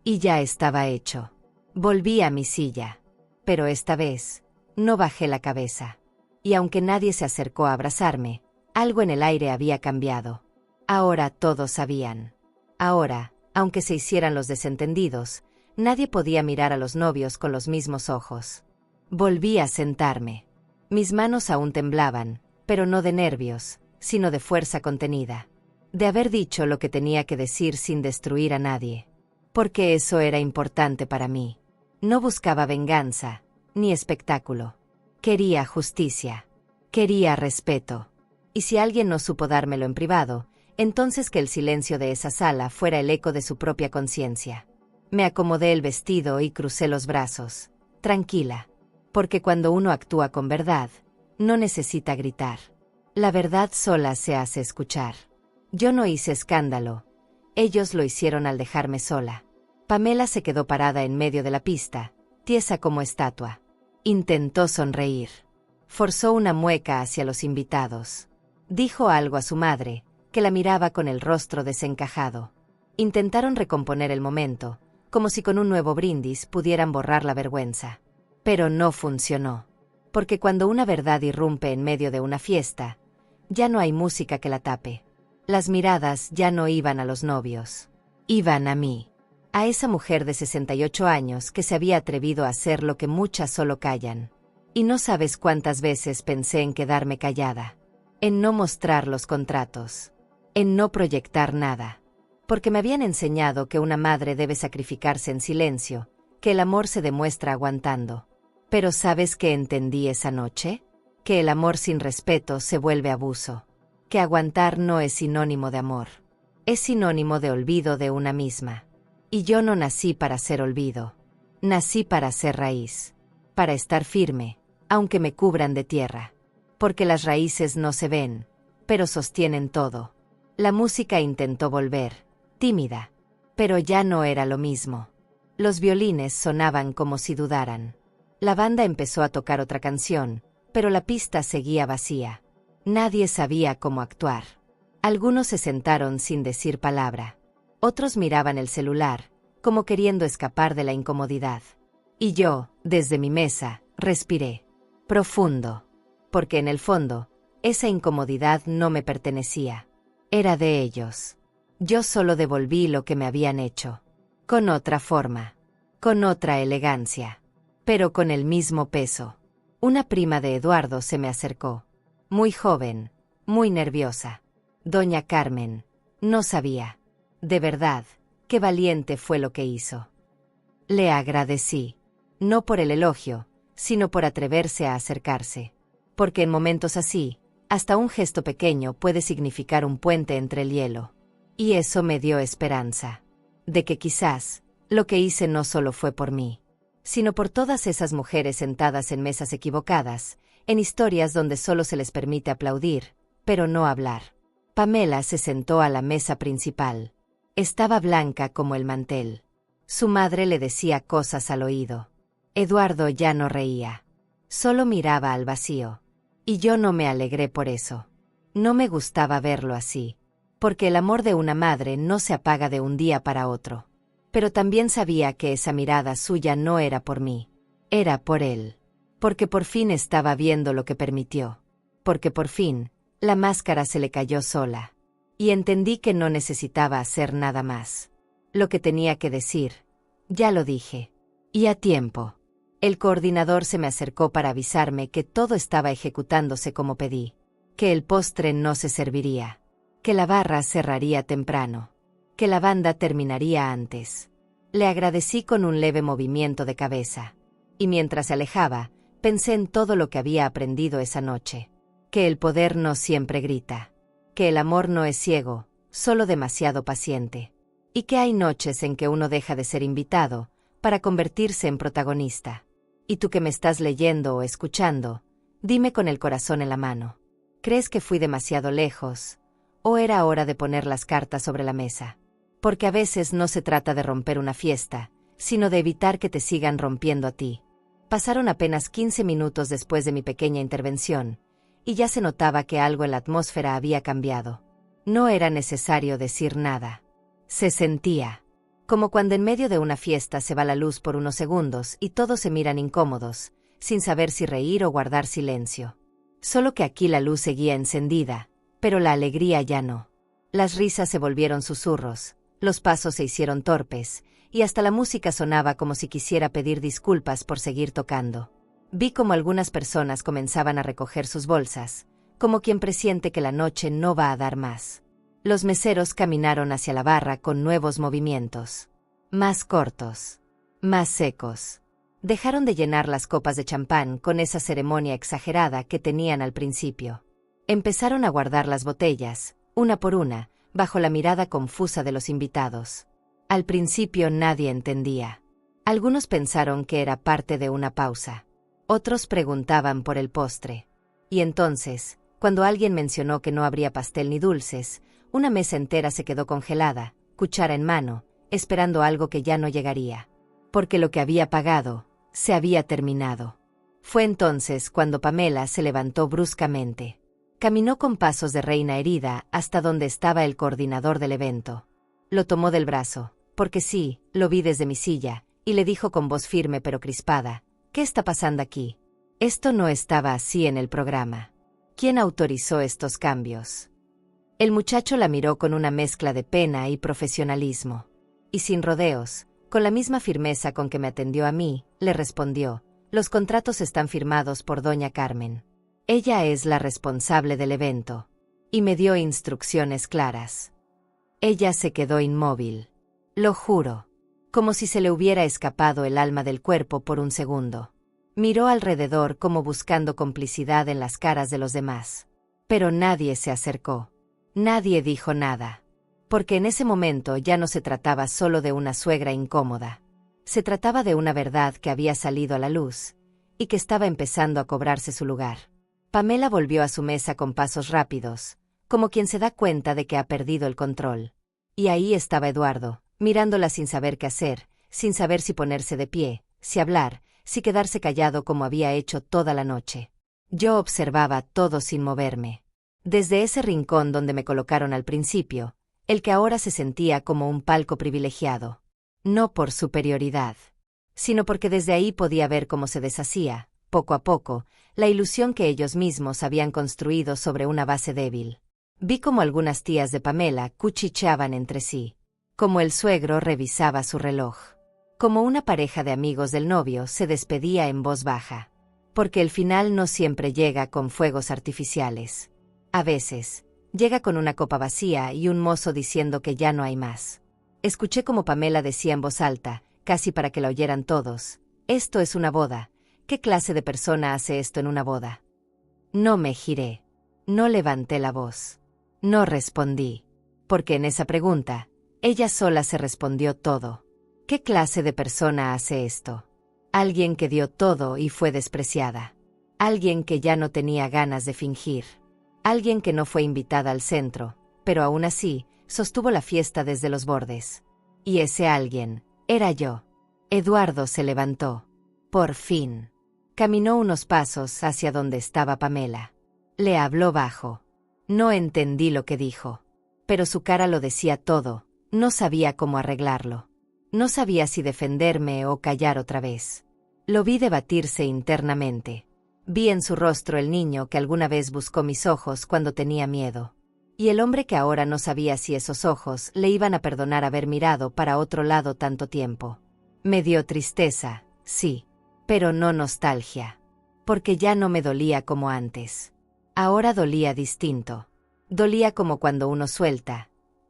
Y ya estaba hecho. Volví a mi silla. Pero esta vez, no bajé la cabeza. Y aunque nadie se acercó a abrazarme, algo en el aire había cambiado. Ahora todos sabían. Ahora, aunque se hicieran los desentendidos, nadie podía mirar a los novios con los mismos ojos. Volví a sentarme. Mis manos aún temblaban, pero no de nervios, sino de fuerza contenida. De haber dicho lo que tenía que decir sin destruir a nadie. Porque eso era importante para mí. No buscaba venganza, ni espectáculo. Quería justicia. Quería respeto. Y si alguien no supo dármelo en privado, entonces que el silencio de esa sala fuera el eco de su propia conciencia. Me acomodé el vestido y crucé los brazos, tranquila. Porque cuando uno actúa con verdad, no necesita gritar. La verdad sola se hace escuchar. Yo no hice escándalo. Ellos lo hicieron al dejarme sola. Pamela se quedó parada en medio de la pista, tiesa como estatua. Intentó sonreír. Forzó una mueca hacia los invitados. Dijo algo a su madre, que la miraba con el rostro desencajado. Intentaron recomponer el momento, como si con un nuevo brindis pudieran borrar la vergüenza. Pero no funcionó. Porque cuando una verdad irrumpe en medio de una fiesta, ya no hay música que la tape. Las miradas ya no iban a los novios. Iban a mí. A esa mujer de 68 años que se había atrevido a hacer lo que muchas solo callan. Y no sabes cuántas veces pensé en quedarme callada, en no mostrar los contratos, en no proyectar nada, porque me habían enseñado que una madre debe sacrificarse en silencio, que el amor se demuestra aguantando. Pero ¿sabes qué entendí esa noche? Que el amor sin respeto se vuelve abuso, que aguantar no es sinónimo de amor, es sinónimo de olvido de una misma. Y yo no nací para ser olvido, nací para ser raíz, para estar firme, aunque me cubran de tierra, porque las raíces no se ven, pero sostienen todo. La música intentó volver, tímida, pero ya no era lo mismo. Los violines sonaban como si dudaran. La banda empezó a tocar otra canción, pero la pista seguía vacía. Nadie sabía cómo actuar. Algunos se sentaron sin decir palabra. Otros miraban el celular, como queriendo escapar de la incomodidad. Y yo, desde mi mesa, respiré. Profundo. Porque en el fondo, esa incomodidad no me pertenecía. Era de ellos. Yo solo devolví lo que me habían hecho. Con otra forma. Con otra elegancia. Pero con el mismo peso. Una prima de Eduardo se me acercó. Muy joven, muy nerviosa. Doña Carmen, no sabía. De verdad, qué valiente fue lo que hizo. Le agradecí. No por el elogio, sino por atreverse a acercarse. Porque en momentos así, hasta un gesto pequeño puede significar un puente entre el hielo. Y eso me dio esperanza. De que quizás, lo que hice no solo fue por mí, sino por todas esas mujeres sentadas en mesas equivocadas, en historias donde solo se les permite aplaudir, pero no hablar. Pamela se sentó a la mesa principal. Estaba blanca como el mantel. Su madre le decía cosas al oído. Eduardo ya no reía. Solo miraba al vacío. Y yo no me alegré por eso. No me gustaba verlo así. Porque el amor de una madre no se apaga de un día para otro. Pero también sabía que esa mirada suya no era por mí. Era por él. Porque por fin estaba viendo lo que permitió. Porque por fin, la máscara se le cayó sola. Y entendí que no necesitaba hacer nada más. Lo que tenía que decir, ya lo dije. Y a tiempo. El coordinador se me acercó para avisarme que todo estaba ejecutándose como pedí. Que el postre no se serviría. Que la barra cerraría temprano. Que la banda terminaría antes. Le agradecí con un leve movimiento de cabeza. Y mientras se alejaba, pensé en todo lo que había aprendido esa noche. Que el poder no siempre grita. Que el amor no es ciego, solo demasiado paciente. Y que hay noches en que uno deja de ser invitado, para convertirse en protagonista. Y tú que me estás leyendo o escuchando, dime con el corazón en la mano. ¿Crees que fui demasiado lejos? ¿O era hora de poner las cartas sobre la mesa? Porque a veces no se trata de romper una fiesta, sino de evitar que te sigan rompiendo a ti. Pasaron apenas 15 minutos después de mi pequeña intervención, y ya se notaba que algo en la atmósfera había cambiado. No era necesario decir nada. Se sentía. Como cuando en medio de una fiesta se va la luz por unos segundos y todos se miran incómodos, sin saber si reír o guardar silencio. Solo que aquí la luz seguía encendida, pero la alegría ya no. Las risas se volvieron susurros, los pasos se hicieron torpes, y hasta la música sonaba como si quisiera pedir disculpas por seguir tocando. Vi como algunas personas comenzaban a recoger sus bolsas, como quien presiente que la noche no va a dar más. Los meseros caminaron hacia la barra con nuevos movimientos. Más cortos. Más secos. Dejaron de llenar las copas de champán con esa ceremonia exagerada que tenían al principio. Empezaron a guardar las botellas, una por una, bajo la mirada confusa de los invitados. Al principio nadie entendía. Algunos pensaron que era parte de una pausa. Otros preguntaban por el postre. Y entonces, cuando alguien mencionó que no habría pastel ni dulces, una mesa entera se quedó congelada, cuchara en mano, esperando algo que ya no llegaría. Porque lo que había pagado, se había terminado. Fue entonces cuando Pamela se levantó bruscamente. Caminó con pasos de reina herida hasta donde estaba el coordinador del evento. Lo tomó del brazo, porque sí, lo vi desde mi silla, y le dijo con voz firme pero crispada, ¿qué está pasando aquí? Esto no estaba así en el programa. ¿Quién autorizó estos cambios? El muchacho la miró con una mezcla de pena y profesionalismo. Y sin rodeos, con la misma firmeza con que me atendió a mí, le respondió, Los contratos están firmados por doña Carmen. Ella es la responsable del evento. Y me dio instrucciones claras. Ella se quedó inmóvil. Lo juro. Como si se le hubiera escapado el alma del cuerpo por un segundo. Miró alrededor como buscando complicidad en las caras de los demás. Pero nadie se acercó. Nadie dijo nada. Porque en ese momento ya no se trataba solo de una suegra incómoda. Se trataba de una verdad que había salido a la luz, y que estaba empezando a cobrarse su lugar. Pamela volvió a su mesa con pasos rápidos, como quien se da cuenta de que ha perdido el control. Y ahí estaba Eduardo, mirándola sin saber qué hacer, sin saber si ponerse de pie, si hablar, si quedarse callado como había hecho toda la noche. Yo observaba todo sin moverme. Desde ese rincón donde me colocaron al principio, el que ahora se sentía como un palco privilegiado. No por superioridad, sino porque desde ahí podía ver cómo se deshacía, poco a poco, la ilusión que ellos mismos habían construido sobre una base débil. Vi como algunas tías de Pamela cuchicheaban entre sí, como el suegro revisaba su reloj, como una pareja de amigos del novio se despedía en voz baja. Porque el final no siempre llega con fuegos artificiales. A veces, llega con una copa vacía y un mozo diciendo que ya no hay más. Escuché como Pamela decía en voz alta, casi para que la oyeran todos: «Esto es una boda. ¿Qué clase de persona hace esto en una boda?» No me giré. No levanté la voz. No respondí. Porque en esa pregunta, ella sola se respondió todo. ¿Qué clase de persona hace esto? Alguien que dio todo y fue despreciada. Alguien que ya no tenía ganas de fingir. Alguien que no fue invitada al centro, pero aún así, sostuvo la fiesta desde los bordes. Y ese alguien, era yo. Eduardo se levantó. Por fin. Caminó unos pasos hacia donde estaba Pamela. Le habló bajo. No entendí lo que dijo. Pero su cara lo decía todo, no sabía cómo arreglarlo. No sabía si defenderme o callar otra vez. Lo vi debatirse internamente. Vi en su rostro el niño que alguna vez buscó mis ojos cuando tenía miedo. Y el hombre que ahora no sabía si esos ojos le iban a perdonar haber mirado para otro lado tanto tiempo. Me dio tristeza, sí, pero no nostalgia. Porque ya no me dolía como antes. Ahora dolía distinto. Dolía como cuando uno suelta,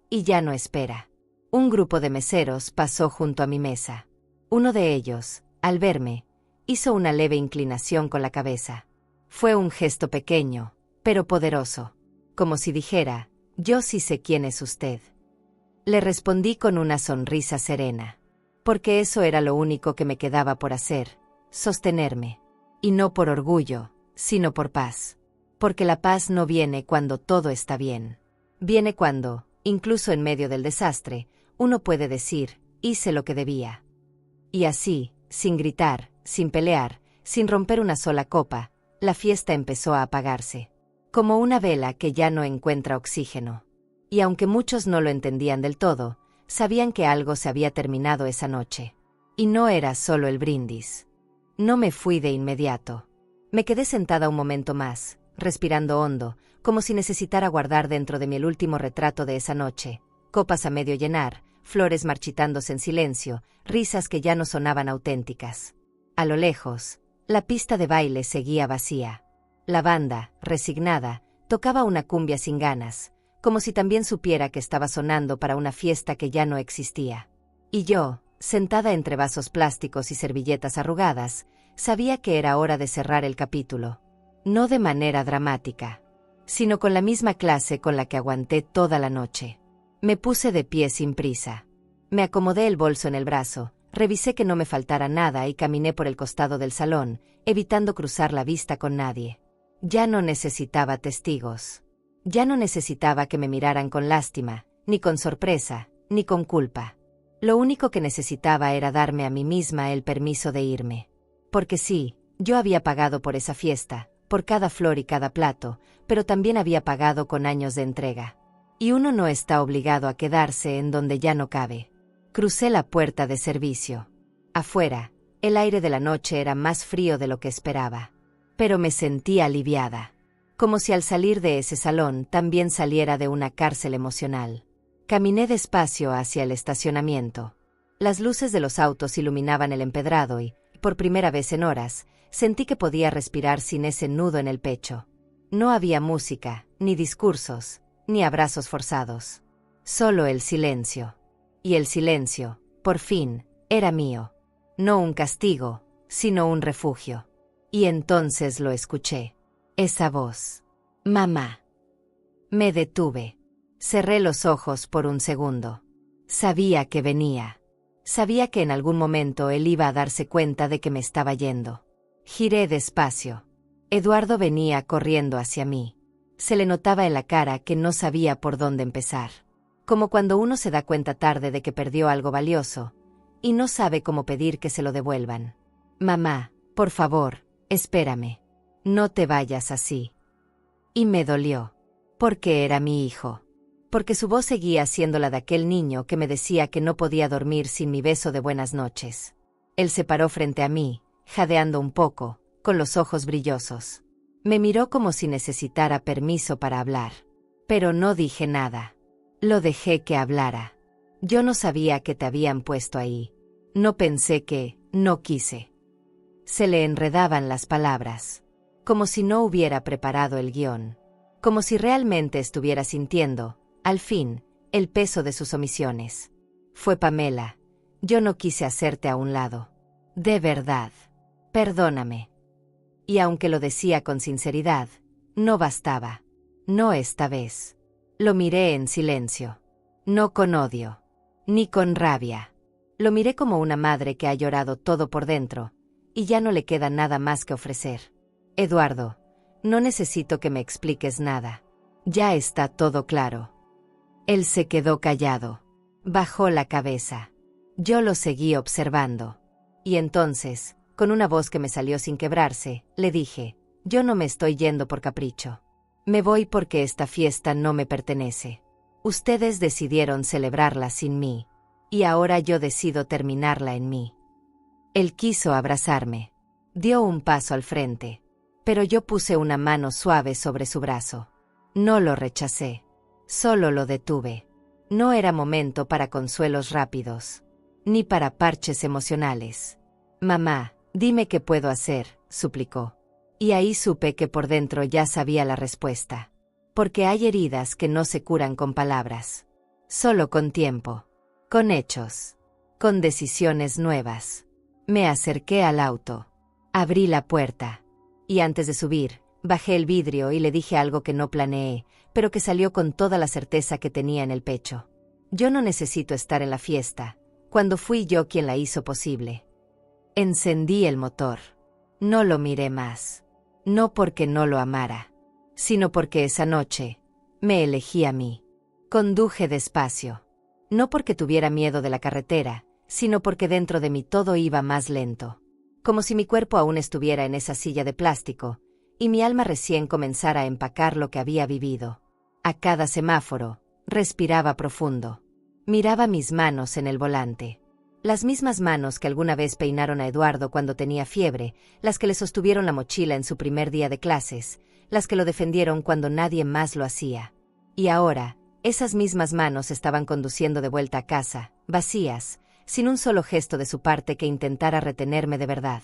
y ya no espera. Un grupo de meseros pasó junto a mi mesa. Uno de ellos, al verme, hizo una leve inclinación con la cabeza. Fue un gesto pequeño, pero poderoso. Como si dijera: «Yo sí sé quién es usted». Le respondí con una sonrisa serena. Porque eso era lo único que me quedaba por hacer, sostenerme. Y no por orgullo, sino por paz. Porque la paz no viene cuando todo está bien. Viene cuando, incluso en medio del desastre, uno puede decir: «Hice lo que debía». Y así, sin gritar, sin pelear, sin romper una sola copa, la fiesta empezó a apagarse. Como una vela que ya no encuentra oxígeno. Y aunque muchos no lo entendían del todo, sabían que algo se había terminado esa noche. Y no era solo el brindis. No me fui de inmediato. Me quedé sentada un momento más, respirando hondo, como si necesitara guardar dentro de mí el último retrato de esa noche. Copas a medio llenar, flores marchitándose en silencio, risas que ya no sonaban auténticas. A lo lejos, la pista de baile seguía vacía. La banda, resignada, tocaba una cumbia sin ganas, como si también supiera que estaba sonando para una fiesta que ya no existía. Y yo, sentada entre vasos plásticos y servilletas arrugadas, sabía que era hora de cerrar el capítulo. No de manera dramática, sino con la misma clase con la que aguanté toda la noche. Me puse de pie sin prisa. Me acomodé el bolso en el brazo, revisé que no me faltara nada y caminé por el costado del salón, evitando cruzar la vista con nadie. Ya no necesitaba testigos. Ya no necesitaba que me miraran con lástima, ni con sorpresa, ni con culpa. Lo único que necesitaba era darme a mí misma el permiso de irme. Porque sí, yo había pagado por esa fiesta, por cada flor y cada plato, pero también había pagado con años de entrega. Y uno no está obligado a quedarse en donde ya no cabe. Crucé la puerta de servicio. Afuera, el aire de la noche era más frío de lo que esperaba. Pero me sentí aliviada. Como si al salir de ese salón también saliera de una cárcel emocional. Caminé despacio hacia el estacionamiento. Las luces de los autos iluminaban el empedrado y, Por primera vez en horas, sentí que podía respirar sin ese nudo en el pecho. No había música, ni discursos, ni abrazos forzados. Solo el silencio. Y el silencio, por fin, era mío. No un castigo, sino un refugio. Y entonces lo escuché. Esa voz. Mamá. Me detuve. Cerré los ojos por un segundo. Sabía que venía. Sabía que en algún momento él iba a darse cuenta de que me estaba yendo. Giré despacio. Eduardo venía corriendo hacia mí. Se le notaba en la cara que no sabía por dónde empezar. Como cuando uno se da cuenta tarde de que perdió algo valioso, y no sabe cómo pedir que se lo devuelvan. Mamá, por favor, espérame. No te vayas así. Y me dolió. Porque era mi hijo. Porque su voz seguía siendo la de aquel niño que me decía que no podía dormir sin mi beso de buenas noches. Él se paró frente a mí, jadeando un poco, con los ojos brillosos. Me miró como si necesitara permiso para hablar. Pero no dije nada. Lo dejé que hablara. Yo no sabía que te habían puesto ahí. No pensé que, no quise. Se le enredaban las palabras. Como si no hubiera preparado el guión. Como si realmente estuviera sintiendo, al fin, el peso de sus omisiones. Fue Pamela. Yo no quise hacerte a un lado. De verdad. Perdóname. Y aunque lo decía con sinceridad, no bastaba. No esta vez. Lo miré en silencio. No con odio. Ni con rabia. Lo miré como una madre que ha llorado todo por dentro, y ya no le queda nada más que ofrecer. Eduardo, no necesito que me expliques nada. Ya está todo claro. Él se quedó callado. Bajó la cabeza. Yo lo seguí observando. Y entonces, con una voz que me salió sin quebrarse, le dije, yo no me estoy yendo por capricho. Me voy porque esta fiesta no me pertenece. Ustedes decidieron celebrarla sin mí. Y ahora yo decido terminarla en mí. Él quiso abrazarme. Dio un paso al frente. Pero yo puse una mano suave sobre su brazo. No lo rechacé. Solo lo detuve. No era momento para consuelos rápidos. Ni para parches emocionales. Mamá, dime qué puedo hacer, suplicó. Y ahí supe que por dentro ya sabía la respuesta. Porque hay heridas que no se curan con palabras. Solo con tiempo. Con hechos. Con decisiones nuevas. Me acerqué al auto. Abrí la puerta. Y antes de subir, bajé el vidrio y le dije algo que no planeé, pero que salió con toda la certeza que tenía en el pecho. Yo no necesito estar en la fiesta, cuando fui yo quien la hizo posible. Encendí el motor. No lo miré más. No porque no lo amara, sino porque esa noche me elegí a mí. Conduje despacio. No porque tuviera miedo de la carretera, sino porque dentro de mí todo iba más lento. Como si mi cuerpo aún estuviera en esa silla de plástico, y mi alma recién comenzara a empacar lo que había vivido. A cada semáforo, respiraba profundo. Miraba mis manos en el volante. Las mismas manos que alguna vez peinaron a Eduardo cuando tenía fiebre, las que le sostuvieron la mochila en su primer día de clases, las que lo defendieron cuando nadie más lo hacía. Y ahora, esas mismas manos estaban conduciendo de vuelta a casa, vacías, sin un solo gesto de su parte que intentara retenerme de verdad.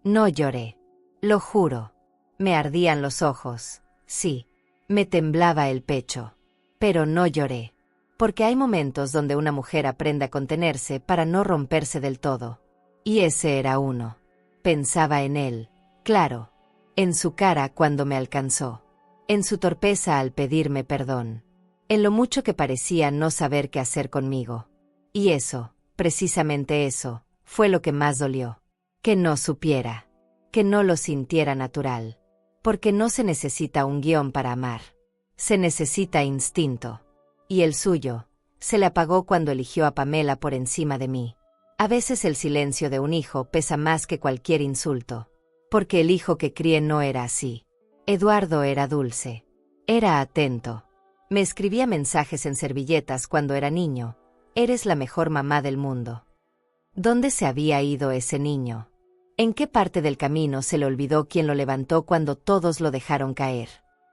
No lloré. Lo juro. Me ardían los ojos. Sí. Me temblaba el pecho. Pero no lloré. Porque hay momentos donde una mujer aprende a contenerse para no romperse del todo. Y ese era uno. Pensaba en él, claro. En su cara cuando me alcanzó. En su torpeza al pedirme perdón. En lo mucho que parecía no saber qué hacer conmigo. Y eso, precisamente eso, fue lo que más dolió. Que no supiera. Que no lo sintiera natural. Porque no se necesita un guión para amar. Se necesita instinto. Y el suyo, se le apagó cuando eligió a Pamela por encima de mí. A veces el silencio de un hijo pesa más que cualquier insulto. Porque el hijo que crié no era así. Eduardo era dulce. Era atento. Me escribía mensajes en servilletas cuando era niño. Eres la mejor mamá del mundo. ¿Dónde se había ido ese niño? ¿En qué parte del camino se le olvidó quién lo levantó cuando todos lo dejaron caer?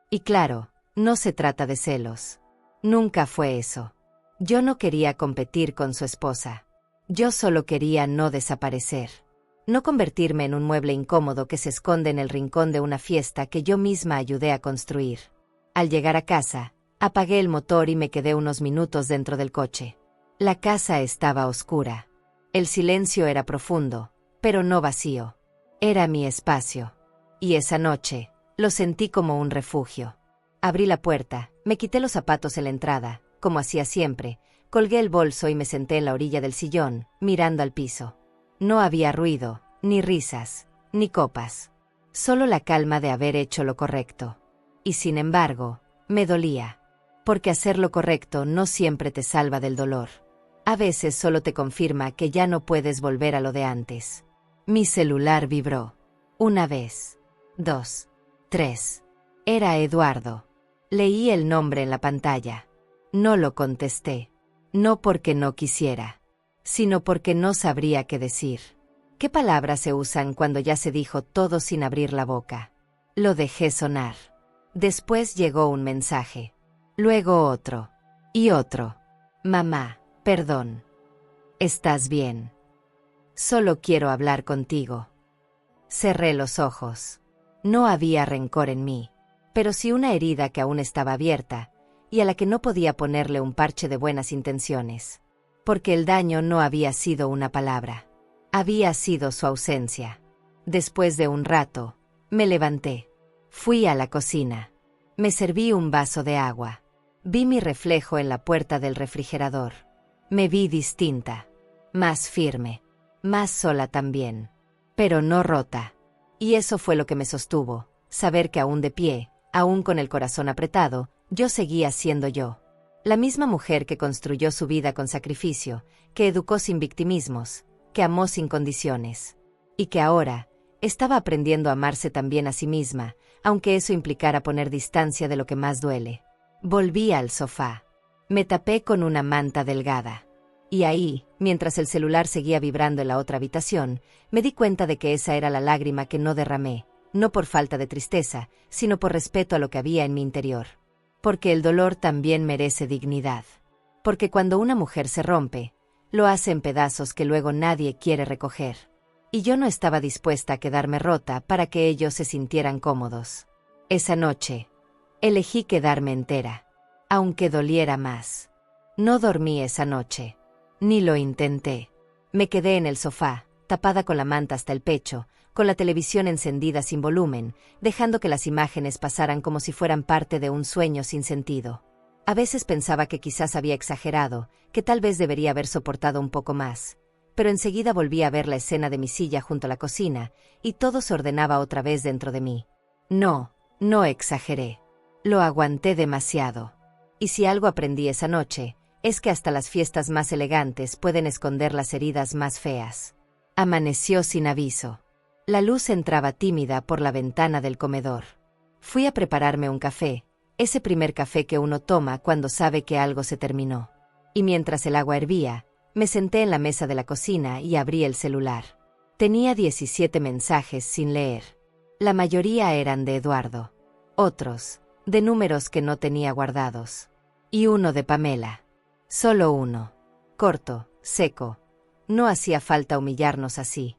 Y claro, no se trata de celos. Nunca fue eso. Yo no quería competir con su esposa. Yo solo quería no desaparecer. No convertirme en un mueble incómodo que se esconde en el rincón de una fiesta que yo misma ayudé a construir. Al llegar a casa, apagué el motor y me quedé unos minutos dentro del coche. La casa estaba oscura. El silencio era profundo, pero no vacío. Era mi espacio. Y esa noche, lo sentí como un refugio. Abrí la puerta, me quité los zapatos en la entrada, como hacía siempre, colgué el bolso y me senté en la orilla del sillón, mirando al piso. No había ruido, ni risas, ni copas. Solo la calma de haber hecho lo correcto. Y sin embargo, me dolía. Porque hacer lo correcto no siempre te salva del dolor. A veces solo te confirma que ya no puedes volver a lo de antes. Mi celular vibró. Una vez. 2. 3. Era Eduardo. Leí el nombre en la pantalla. No lo contesté. No porque no quisiera, sino porque no sabría qué decir. ¿Qué palabras se usan cuando ya se dijo todo sin abrir la boca? Lo dejé sonar. Después llegó un mensaje. Luego otro. Y otro. Mamá, perdón. ¿Estás bien? Solo quiero hablar contigo. Cerré los ojos. No había rencor en mí, pero sí una herida que aún estaba abierta, y a la que no podía ponerle un parche de buenas intenciones. Porque el daño no había sido una palabra. Había sido su ausencia. Después de un rato, me levanté. Fui a la cocina. Me serví un vaso de agua. Vi mi reflejo en la puerta del refrigerador. Me vi distinta. Más firme. Más sola también. Pero no rota. Y eso fue lo que me sostuvo, saber que aún de pie, aún con el corazón apretado, yo seguía siendo yo. La misma mujer que construyó su vida con sacrificio, que educó sin victimismos, que amó sin condiciones. Y que ahora, estaba aprendiendo a amarse también a sí misma, aunque eso implicara poner distancia de lo que más duele. Volví al sofá. Me tapé con una manta delgada. Y ahí, mientras el celular seguía vibrando en la otra habitación, me di cuenta de que esa era la lágrima que no derramé, no por falta de tristeza, sino por respeto a lo que había en mi interior. Porque el dolor también merece dignidad. Porque cuando una mujer se rompe, lo hace en pedazos que luego nadie quiere recoger. Y yo no estaba dispuesta a quedarme rota para que ellos se sintieran cómodos. Esa noche, elegí quedarme entera, aunque doliera más. No dormí esa noche. Ni lo intenté. Me quedé en el sofá, tapada con la manta hasta el pecho, con la televisión encendida sin volumen, dejando que las imágenes pasaran como si fueran parte de un sueño sin sentido. A veces pensaba que quizás había exagerado, que tal vez debería haber soportado un poco más. Pero enseguida volví a ver la escena de mi silla junto a la cocina, y todo se ordenaba otra vez dentro de mí. No exageré. Lo aguanté demasiado. Y si algo aprendí esa noche, es que hasta las fiestas más elegantes pueden esconder las heridas más feas. Amaneció sin aviso. La luz entraba tímida por la ventana del comedor. Fui a prepararme un café, ese primer café que uno toma cuando sabe que algo se terminó. Y mientras el agua hervía, me senté en la mesa de la cocina y abrí el celular. Tenía 17 mensajes sin leer. La mayoría eran de Eduardo. Otros, de números que no tenía guardados. Y uno de Pamela. Solo uno. Corto, seco. No hacía falta humillarnos así.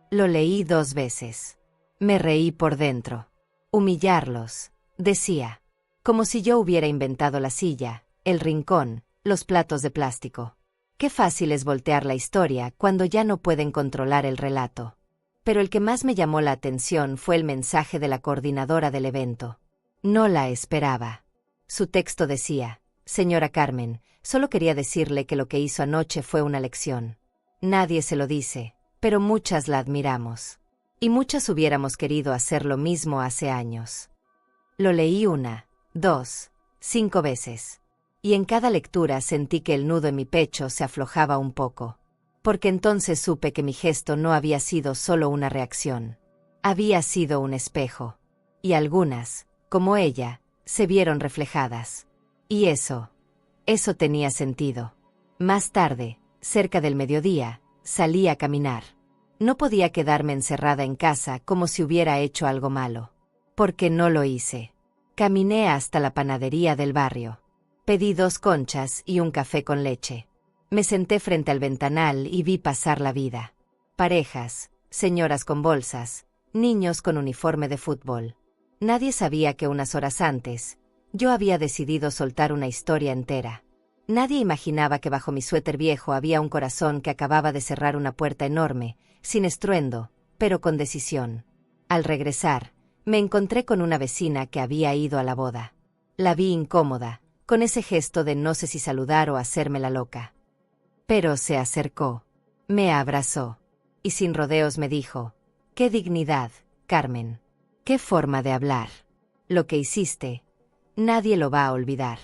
Lo leí 2 veces. Me reí por dentro. Humillarlos, decía. Como si yo hubiera inventado la silla, el rincón, los platos de plástico. Qué fácil es voltear la historia cuando ya no pueden controlar el relato. Pero el que más me llamó la atención fue el mensaje de la coordinadora del evento. No la esperaba. Su texto decía: Señora Carmen, solo quería decirle que lo que hizo anoche fue una lección. Nadie se lo dice, pero muchas la admiramos. Y muchas hubiéramos querido hacer lo mismo hace años. Lo leí 1, 2, 5 veces. Y en cada lectura sentí que el nudo en mi pecho se aflojaba un poco. Porque entonces supe que mi gesto no había sido solo una reacción. Había sido un espejo. Y algunas, como ella, se vieron reflejadas. Y eso tenía sentido. Más tarde, cerca del mediodía, salí a caminar. No podía quedarme encerrada en casa como si hubiera hecho algo malo. Porque no lo hice. Caminé hasta la panadería del barrio. Pedí 2 conchas y un café con leche. Me senté frente al ventanal y vi pasar la vida. Parejas, señoras con bolsas, niños con uniforme de fútbol. Nadie sabía que unas horas antes, yo había decidido soltar una historia entera. Nadie imaginaba que bajo mi suéter viejo había un corazón que acababa de cerrar una puerta enorme, sin estruendo, pero con decisión. Al regresar, me encontré con una vecina que había ido a la boda. La vi incómoda, con ese gesto de no sé si saludar o hacerme la loca. Pero se acercó, me abrazó, y sin rodeos me dijo: «¡Qué dignidad, Carmen! ¡Qué forma de hablar! Lo que hiciste, nadie lo va a olvidar».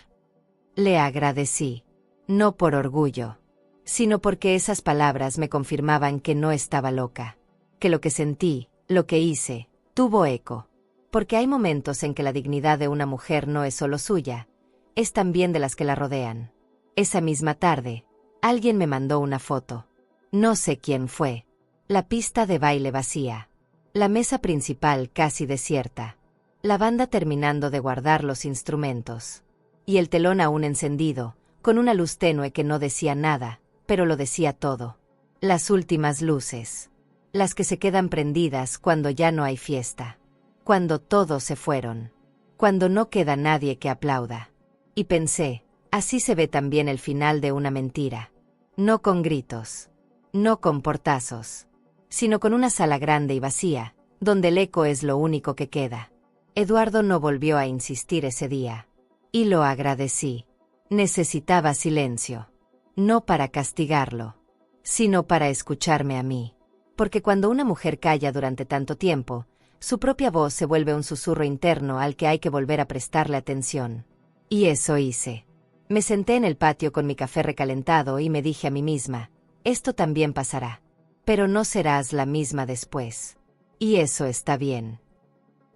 Le agradecí, no por orgullo, sino porque esas palabras me confirmaban que no estaba loca, que lo que sentí, lo que hice, tuvo eco. Porque hay momentos en que la dignidad de una mujer no es solo suya, es también de las que la rodean. Esa misma tarde, alguien me mandó una foto. No sé quién fue. La pista de baile vacía. La mesa principal casi desierta. La banda terminando de guardar los instrumentos. Y el telón aún encendido, con una luz tenue que no decía nada, pero lo decía todo. Las últimas luces. Las que se quedan prendidas cuando ya no hay fiesta. Cuando todos se fueron. Cuando no queda nadie que aplauda. Y pensé, así se ve también el final de una mentira. No con gritos. No con portazos. Sino con una sala grande y vacía, donde el eco es lo único que queda. Eduardo no volvió a insistir ese día. Y lo agradecí. Necesitaba silencio. No para castigarlo, sino para escucharme a mí. Porque cuando una mujer calla durante tanto tiempo, su propia voz se vuelve un susurro interno al que hay que volver a prestarle atención. Y eso hice. Me senté en el patio con mi café recalentado y me dije a mí misma: esto también pasará. Pero no serás la misma después. Y eso está bien.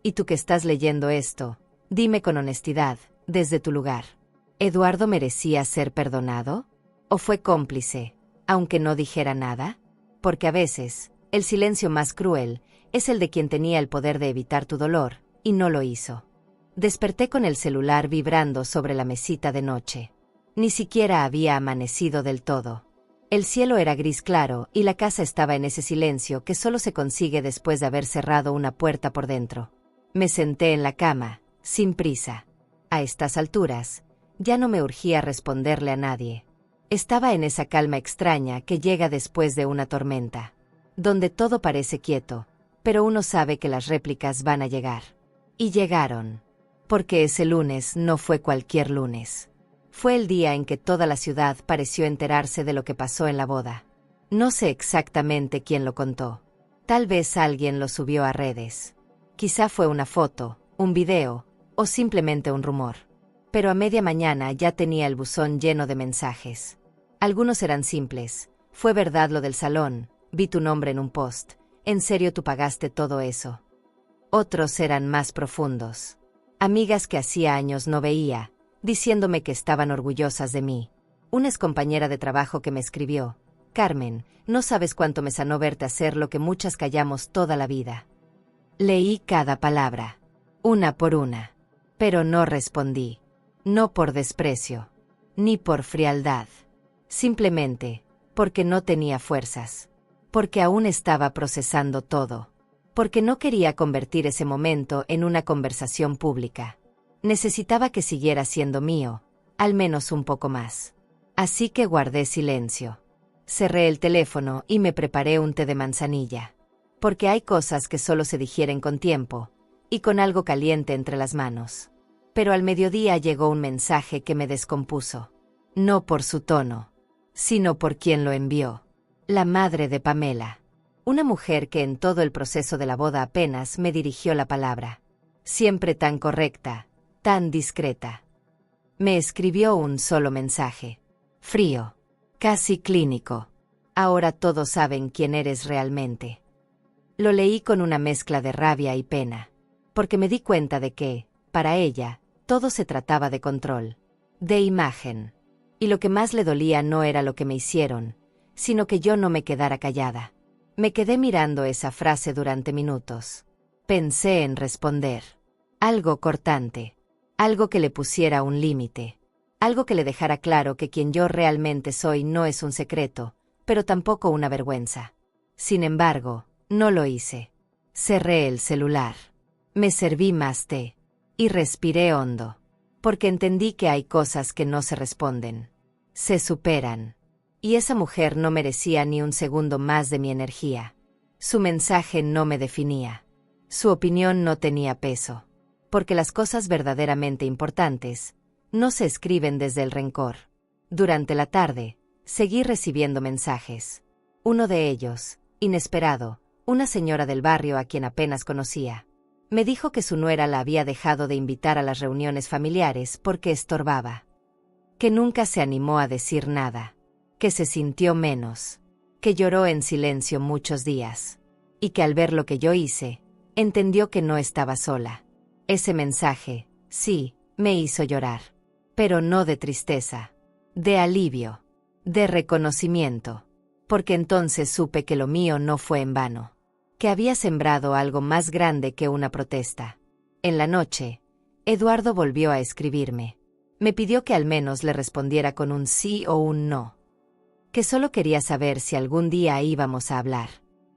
Y tú que estás leyendo esto, dime con honestidad, desde tu lugar, ¿Eduardo merecía ser perdonado? ¿O fue cómplice, aunque no dijera nada? Porque a veces, el silencio más cruel es el de quien tenía el poder de evitar tu dolor, y no lo hizo. Desperté con el celular vibrando sobre la mesita de noche. Ni siquiera había amanecido del todo. El cielo era gris claro y la casa estaba en ese silencio que solo se consigue después de haber cerrado una puerta por dentro. Me senté en la cama, sin prisa. A estas alturas, ya no me urgía responderle a nadie. Estaba en esa calma extraña que llega después de una tormenta, donde todo parece quieto, pero uno sabe que las réplicas van a llegar. Y llegaron. Porque ese lunes no fue cualquier lunes. Fue el día en que toda la ciudad pareció enterarse de lo que pasó en la boda. No sé exactamente quién lo contó. Tal vez alguien lo subió a redes. Quizá fue una foto, un video, o simplemente un rumor. Pero a media mañana ya tenía el buzón lleno de mensajes. Algunos eran simples. Fue verdad lo del salón, vi tu nombre en un post. ¿En serio tú pagaste todo eso? Otros eran más profundos. Amigas que hacía años no veía, diciéndome que estaban orgullosas de mí. Una excompañera de trabajo que me escribió: Carmen, no sabes cuánto me sanó verte hacer lo que muchas callamos toda la vida. Leí cada palabra, una por una, pero no respondí. No por desprecio, ni por frialdad. Simplemente, porque no tenía fuerzas. Porque aún estaba procesando todo. Porque no quería convertir ese momento en una conversación pública. Necesitaba que siguiera siendo mío, al menos un poco más. Así que guardé silencio. Cerré el teléfono y me preparé un té de manzanilla. Porque hay cosas que solo se digieren con tiempo, y con algo caliente entre las manos. Pero al mediodía llegó un mensaje que me descompuso. No por su tono, sino por quien lo envió. La madre de Pamela. Una mujer que en todo el proceso de la boda apenas me dirigió la palabra. Siempre tan correcta, tan discreta. Me escribió un solo mensaje. Frío. Casi clínico. Ahora todos saben quién eres realmente. Lo leí con una mezcla de rabia y pena. Porque me di cuenta de que, para ella, todo se trataba de control. De imagen. Y lo que más le dolía no era lo que me hicieron, sino que yo no me quedara callada. Me quedé mirando esa frase durante minutos. Pensé en responder. Algo cortante. Algo que le pusiera un límite. Algo que le dejara claro que quien yo realmente soy no es un secreto, pero tampoco una vergüenza. Sin embargo, No lo hice. Cerré el celular. Me serví más té. Y respiré hondo. Porque entendí que hay cosas que no se responden. Se superan. Y esa mujer no merecía ni un segundo más de mi energía. Su mensaje no me definía. Su opinión no tenía peso. Porque las cosas verdaderamente importantes no se escriben desde el rencor. Durante la tarde, seguí recibiendo mensajes. Uno de ellos, inesperado, una señora del barrio a quien apenas conocía. Me dijo que su nuera la había dejado de invitar a las reuniones familiares porque estorbaba. Que nunca se animó a decir nada. Que se sintió menos. Que lloró en silencio muchos días. Y que al ver lo que yo hice, entendió que no estaba sola. Ese mensaje, sí, me hizo llorar. Pero no de tristeza. De alivio. De reconocimiento. Porque entonces supe que lo mío no fue en vano. Que había sembrado algo más grande que una protesta. En la noche, Eduardo volvió a escribirme. Me pidió que al menos le respondiera con un sí o un no. Que solo quería saber si algún día íbamos a hablar.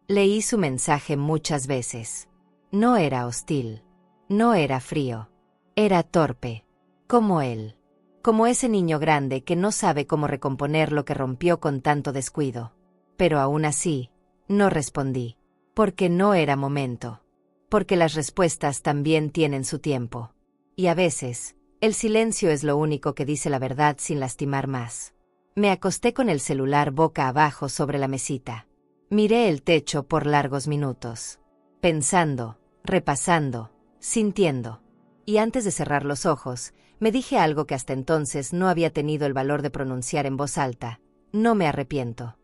Leí su mensaje muchas veces. No era hostil. No era frío. Era torpe. Como él. Como ese niño grande que no sabe cómo recomponer lo que rompió con tanto descuido. Pero aún así, no respondí. Porque no era momento. Porque las respuestas también tienen su tiempo. Y a veces, el silencio es lo único que dice la verdad sin lastimar más. Me acosté con el celular boca abajo sobre la mesita. Miré el techo por largos minutos. Pensando, repasando, sintiendo. Y antes de cerrar los ojos, me dije algo que hasta entonces no había tenido el valor de pronunciar en voz alta. No me arrepiento.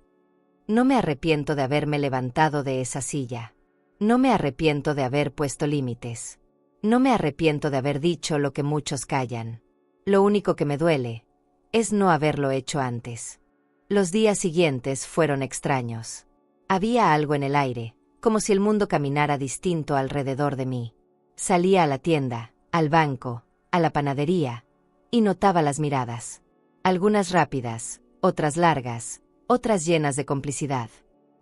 No me arrepiento de haberme levantado de esa silla. No me arrepiento de haber puesto límites. No me arrepiento de haber dicho lo que muchos callan. Lo único que me duele es no haberlo hecho antes. Los días siguientes fueron extraños. Había algo en el aire, como si el mundo caminara distinto alrededor de mí. Salía a la tienda, al banco, a la panadería, y notaba las miradas. Algunas rápidas, otras largas, otras llenas de complicidad.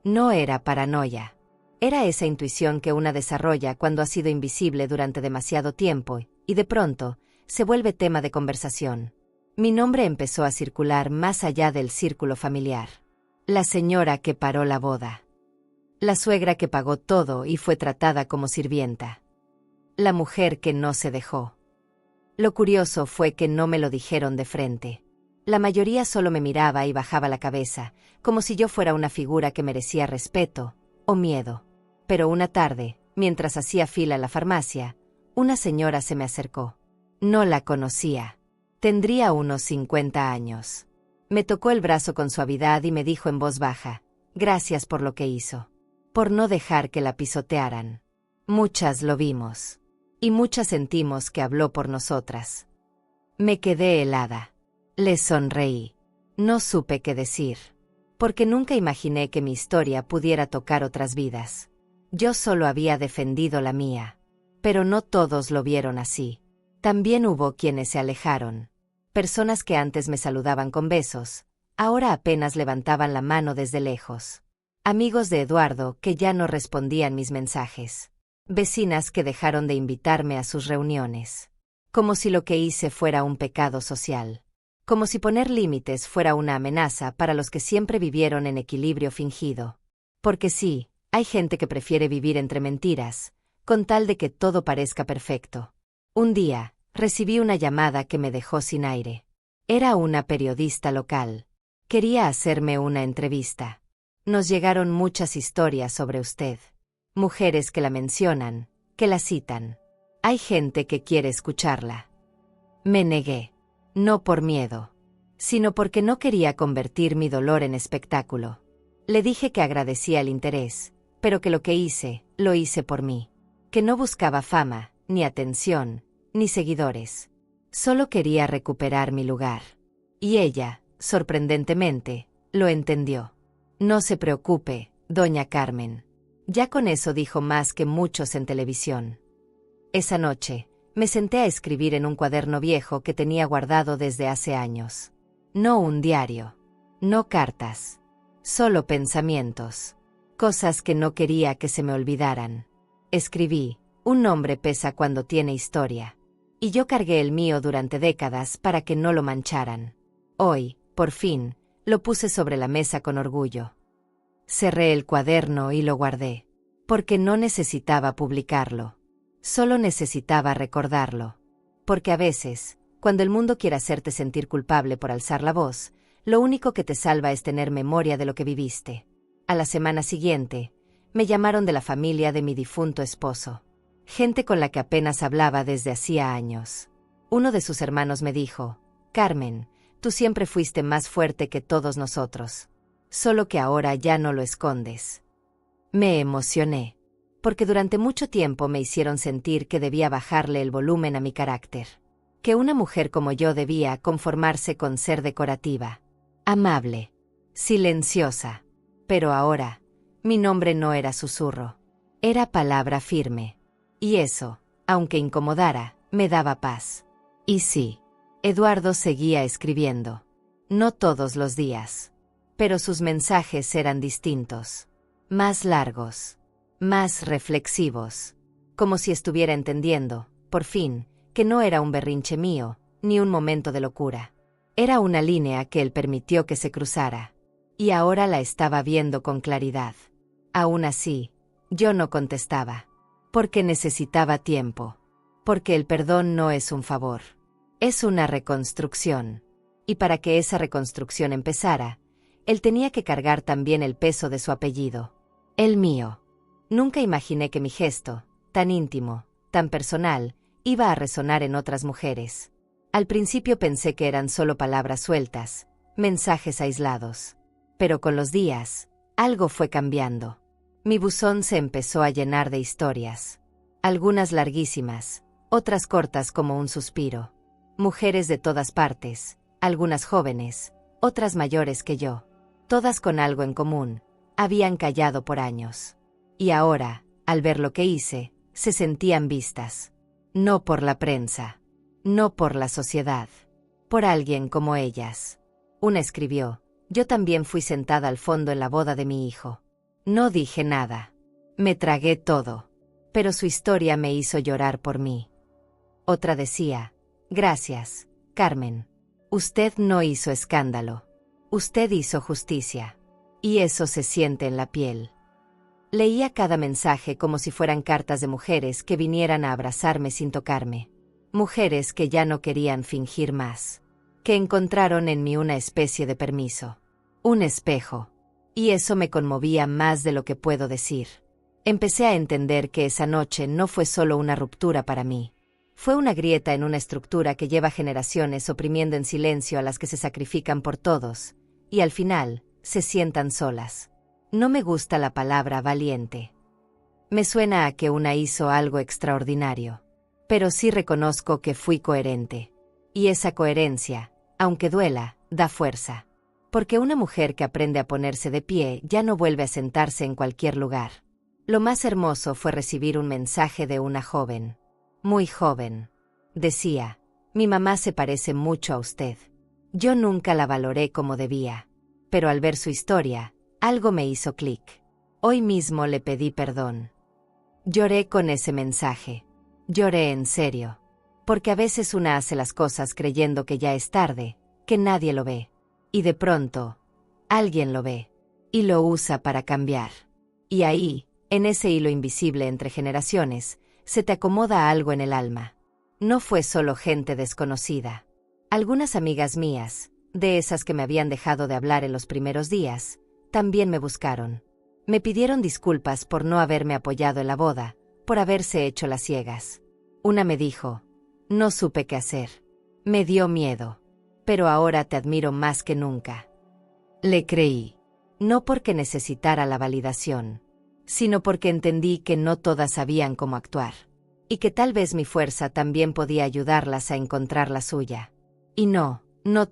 No era paranoia. Era esa intuición que una desarrolla cuando ha sido invisible durante demasiado tiempo y de pronto se vuelve tema de conversación. Mi nombre empezó a circular más allá del círculo familiar. La señora que paró la boda. La suegra que pagó todo y fue tratada como sirvienta. La mujer que no se dejó. Lo curioso fue que no me lo dijeron de frente. La mayoría solo me miraba y bajaba la cabeza, como si yo fuera una figura que merecía respeto o miedo. Pero una tarde, mientras hacía fila en la farmacia, una señora se me acercó. No la conocía. Tendría unos 50 años. Me tocó el brazo con suavidad y me dijo en voz baja, gracias por lo que hizo. Por no dejar que la pisotearan. Muchas lo vimos. Y muchas sentimos que habló por nosotras. Me quedé helada. Le sonreí. No supe qué decir. Porque nunca imaginé que mi historia pudiera tocar otras vidas. Yo solo había defendido la mía. Pero no todos lo vieron así. También hubo quienes se alejaron. Personas que antes me saludaban con besos, ahora apenas levantaban la mano desde lejos. Amigos de Eduardo que ya no respondían mis mensajes. Vecinas que dejaron de invitarme a sus reuniones. Como si lo que hice fuera un pecado social. Como si poner límites fuera una amenaza para los que siempre vivieron en equilibrio fingido. Porque sí, hay gente que prefiere vivir entre mentiras, con tal de que todo parezca perfecto. Un día, recibí una llamada que me dejó sin aire. Era una periodista local. Quería hacerme una entrevista. Nos llegaron muchas historias sobre usted. Mujeres que la mencionan, que la citan. Hay gente que quiere escucharla. Me negué. No por miedo, sino porque no quería convertir mi dolor en espectáculo. Le dije que agradecía el interés, pero que lo que hice, lo hice por mí. Que no buscaba fama, ni atención, ni seguidores. Solo quería recuperar mi lugar. Y ella, sorprendentemente, lo entendió. No se preocupe, doña Carmen. Ya con eso dijo más que muchos en televisión. Esa noche, me senté a escribir en un cuaderno viejo que tenía guardado desde hace años. No un diario. No cartas. Solo pensamientos. Cosas que no quería que se me olvidaran. Escribí, un nombre pesa cuando tiene historia. Y yo cargué el mío durante décadas para que no lo mancharan. Hoy, por fin, lo puse sobre la mesa con orgullo. Cerré el cuaderno y lo guardé. Porque no necesitaba publicarlo. Solo necesitaba recordarlo. Porque a veces, cuando el mundo quiere hacerte sentir culpable por alzar la voz, lo único que te salva es tener memoria de lo que viviste. A la semana siguiente, me llamaron de la familia de mi difunto esposo. Gente con la que apenas hablaba desde hacía años. Uno de sus hermanos me dijo, Carmen, tú siempre fuiste más fuerte que todos nosotros. Solo que ahora ya no lo escondes. Me emocioné, porque durante mucho tiempo me hicieron sentir que debía bajarle el volumen a mi carácter. Que una mujer como yo debía conformarse con ser decorativa, amable, silenciosa. Pero ahora, mi nombre no era susurro. Era palabra firme. Y eso, aunque incomodara, me daba paz. Y sí, Eduardo seguía escribiendo. No todos los días. Pero sus mensajes eran distintos. Más largos. Más reflexivos. Como si estuviera entendiendo, por fin, que no era un berrinche mío, ni un momento de locura. Era una línea que él permitió que se cruzara. Y ahora la estaba viendo con claridad. Aún así, yo no contestaba. Porque necesitaba tiempo. Porque el perdón no es un favor. Es una reconstrucción. Y para que esa reconstrucción empezara, él tenía que cargar también el peso de su apellido. El mío. Nunca imaginé que mi gesto, tan íntimo, tan personal, iba a resonar en otras mujeres. Al principio pensé que eran solo palabras sueltas, mensajes aislados. Pero con los días, algo fue cambiando. Mi buzón se empezó a llenar de historias. Algunas larguísimas, otras cortas como un suspiro. Mujeres de todas partes, algunas jóvenes, otras mayores que yo. Todas con algo en común, habían callado por años. Y ahora, al ver lo que hice, se sentían vistas. No por la prensa. No por la sociedad. Por alguien como ellas. Una escribió, yo también fui sentada al fondo en la boda de mi hijo. No dije nada. Me tragué todo. Pero su historia me hizo llorar por mí. Otra decía, gracias, Carmen. Usted no hizo escándalo. Usted hizo justicia. Y eso se siente en la piel. Leía cada mensaje como si fueran cartas de mujeres que vinieran a abrazarme sin tocarme. Mujeres que ya no querían fingir más. Que encontraron en mí una especie de permiso. Un espejo. Y eso me conmovía más de lo que puedo decir. Empecé a entender que esa noche no fue solo una ruptura para mí. Fue una grieta en una estructura que lleva generaciones oprimiendo en silencio a las que se sacrifican por todos, y al final, se sientan solas. No me gusta la palabra valiente. Me suena a que una hizo algo extraordinario. Pero sí reconozco que fui coherente. Y esa coherencia, aunque duela, da fuerza. Porque una mujer que aprende a ponerse de pie ya no vuelve a sentarse en cualquier lugar. Lo más hermoso fue recibir un mensaje de una joven. Muy joven. Decía, mi mamá se parece mucho a usted. Yo nunca la valoré como debía. Pero al ver su historia, algo me hizo clic. Hoy mismo le pedí perdón. Lloré con ese mensaje. Lloré en serio. Porque a veces una hace las cosas creyendo que ya es tarde, que nadie lo ve. Y de pronto, alguien lo ve. Y lo usa para cambiar. Y ahí, en ese hilo invisible entre generaciones, se te acomoda algo en el alma. No fue solo gente desconocida. Algunas amigas mías, de esas que me habían dejado de hablar en los primeros días, también me buscaron. Me pidieron disculpas por no haberme apoyado en la boda, por haberse hecho las ciegas. Una me dijo, no supe qué hacer. Me dio miedo. Pero ahora te admiro más que nunca. Le creí. No porque necesitara la validación, sino porque entendí que no todas sabían cómo actuar. Y que tal vez mi fuerza también podía ayudarlas a encontrar la suya. Y no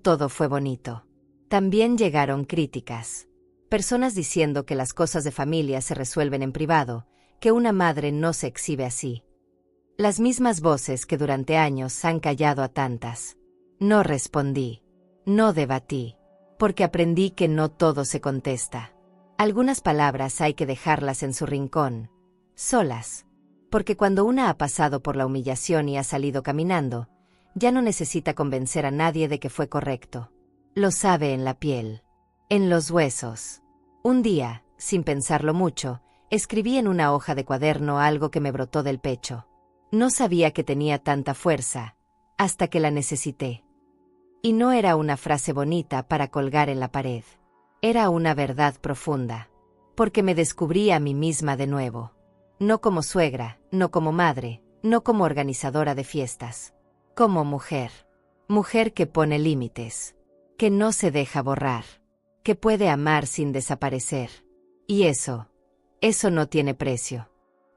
todo fue bonito. También llegaron críticas. Personas diciendo que las cosas de familia se resuelven en privado, que una madre no se exhibe así. Las mismas voces que durante años han callado a tantas. No respondí. No debatí. Porque aprendí que no todo se contesta. Algunas palabras hay que dejarlas en su rincón, solas, porque cuando una ha pasado por la humillación y ha salido caminando, ya no necesita convencer a nadie de que fue correcto. Lo sabe en la piel, en los huesos. Un día, sin pensarlo mucho, escribí en una hoja de cuaderno algo que me brotó del pecho. No sabía que tenía tanta fuerza, hasta que la necesité. Y no era una frase bonita para colgar en la pared. Era una verdad profunda, porque me descubrí a mí misma de nuevo. No como suegra, no como madre, no como organizadora de fiestas. Como mujer. Mujer que pone límites, que no se deja borrar, que puede amar sin desaparecer. Y eso no tiene precio.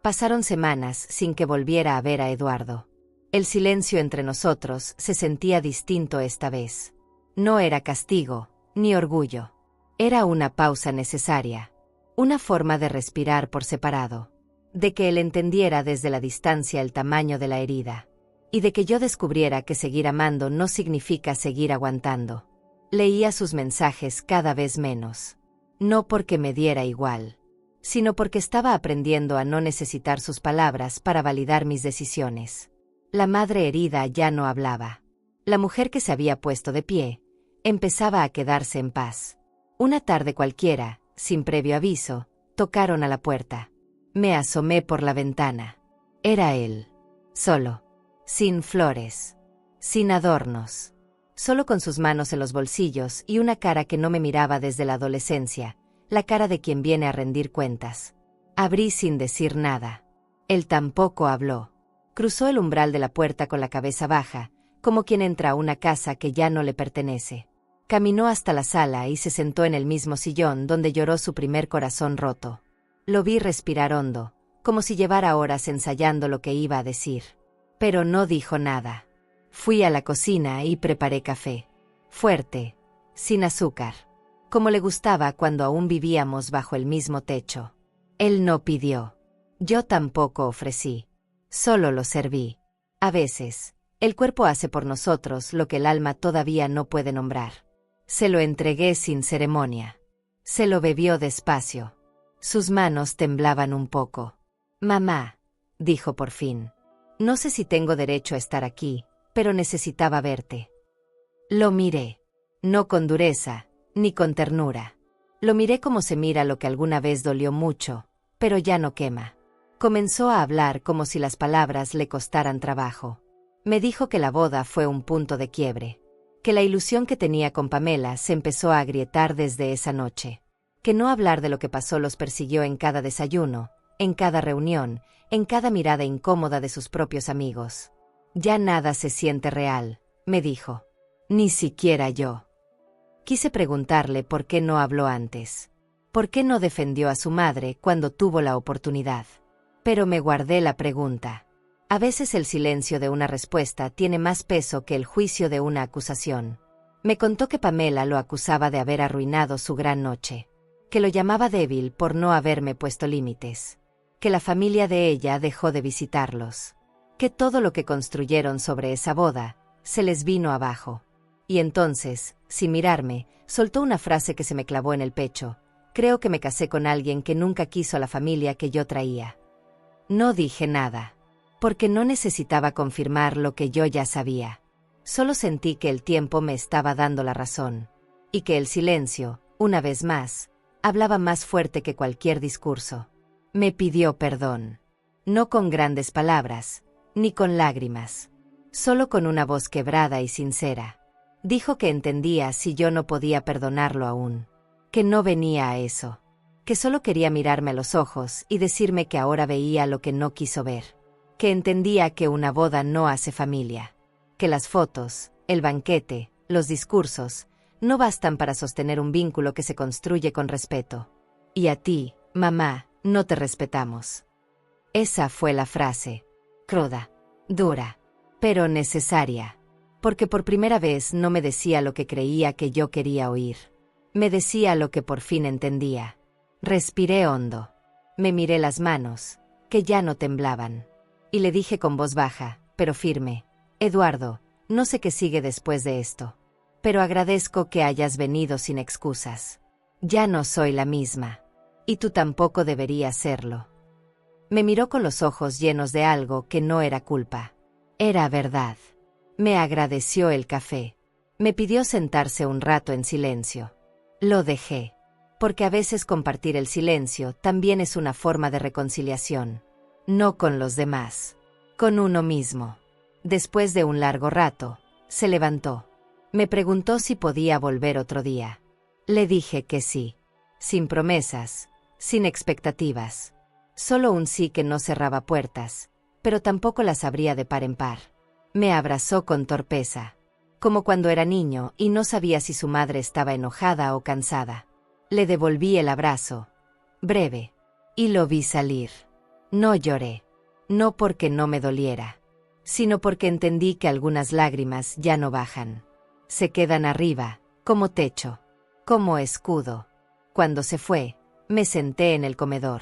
Pasaron semanas sin que volviera a ver a Eduardo. El silencio entre nosotros se sentía distinto esta vez. No era castigo, ni orgullo. Era una pausa necesaria. Una forma de respirar por separado. De que él entendiera desde la distancia el tamaño de la herida. Y de que yo descubriera que seguir amando no significa seguir aguantando. Leía sus mensajes cada vez menos. No porque me diera igual, sino porque estaba aprendiendo a no necesitar sus palabras para validar mis decisiones. La madre herida ya no hablaba. La mujer que se había puesto de pie, empezaba a quedarse en paz. Una tarde cualquiera, sin previo aviso, tocaron a la puerta. Me asomé por la ventana. Era él. Solo. Sin flores. Sin adornos. Solo con sus manos en los bolsillos y una cara que no me miraba desde la adolescencia, la cara de quien viene a rendir cuentas. Abrí sin decir nada. Él tampoco habló. Cruzó el umbral de la puerta con la cabeza baja, como quien entra a una casa que ya no le pertenece. Caminó hasta la sala y se sentó en el mismo sillón donde lloró su primer corazón roto. Lo vi respirar hondo, como si llevara horas ensayando lo que iba a decir. Pero no dijo nada. Fui a la cocina y preparé café. Fuerte, sin azúcar. Como le gustaba cuando aún vivíamos bajo el mismo techo. Él no pidió. Yo tampoco ofrecí. Solo lo serví. A veces, el cuerpo hace por nosotros lo que el alma todavía no puede nombrar. Se lo entregué sin ceremonia. Se lo bebió despacio. Sus manos temblaban un poco. Mamá, dijo por fin. No sé si tengo derecho a estar aquí, pero necesitaba verte. Lo miré. No con dureza, ni con ternura. Lo miré como se mira lo que alguna vez dolió mucho, pero ya no quema. Comenzó a hablar como si las palabras le costaran trabajo. Me dijo que la boda fue un punto de quiebre. Que la ilusión que tenía con Pamela se empezó a agrietar desde esa noche. Que no hablar de lo que pasó los persiguió en cada desayuno, en cada reunión, en cada mirada incómoda de sus propios amigos. Ya nada se siente real, me dijo. Ni siquiera yo. Quise preguntarle por qué no habló antes. ¿Por qué no defendió a su madre cuando tuvo la oportunidad? Pero me guardé la pregunta. A veces el silencio de una respuesta tiene más peso que el juicio de una acusación. Me contó que Pamela lo acusaba de haber arruinado su gran noche. Que lo llamaba débil por no haberme puesto límites. Que la familia de ella dejó de visitarlos. Que todo lo que construyeron sobre esa boda se les vino abajo. Y entonces, sin mirarme, soltó una frase que se me clavó en el pecho. Creo que me casé con alguien que nunca quiso a la familia que yo traía. No dije nada. Porque no necesitaba confirmar lo que yo ya sabía. Solo sentí que el tiempo me estaba dando la razón. Y que el silencio, una vez más, hablaba más fuerte que cualquier discurso. Me pidió perdón. No con grandes palabras, ni con lágrimas. Solo con una voz quebrada y sincera. Dijo que entendía si yo no podía perdonarlo aún. Que no venía a eso. Que solo quería mirarme a los ojos y decirme que ahora veía lo que no quiso ver. Que entendía que una boda no hace familia. Que las fotos, el banquete, los discursos, no bastan para sostener un vínculo que se construye con respeto. Y a ti, mamá, no te respetamos. Esa fue la frase. Cruda, dura, pero necesaria. Porque por primera vez no me decía lo que creía que yo quería oír. Me decía lo que por fin entendía. Respiré hondo. Me miré las manos, que ya no temblaban. Y le dije con voz baja, pero firme, Eduardo, no sé qué sigue después de esto. Pero agradezco que hayas venido sin excusas. Ya no soy la misma. Y tú tampoco deberías serlo. Me miró con los ojos llenos de algo que no era culpa. Era verdad. Me agradeció el café. Me pidió sentarse un rato en silencio. Lo dejé. Porque a veces compartir el silencio también es una forma de reconciliación. No con los demás. Con uno mismo. Después de un largo rato, se levantó. Me preguntó si podía volver otro día. Le dije que sí. Sin promesas, sin expectativas. Solo un sí que no cerraba puertas, pero tampoco las abría de par en par. Me abrazó con torpeza. Como cuando era niño y no sabía si su madre estaba enojada o cansada. Le devolví el abrazo, breve, y lo vi salir. No lloré, no porque no me doliera, sino porque entendí que algunas lágrimas ya no bajan. Se quedan arriba, como techo, como escudo. Cuando se fue, me senté en el comedor.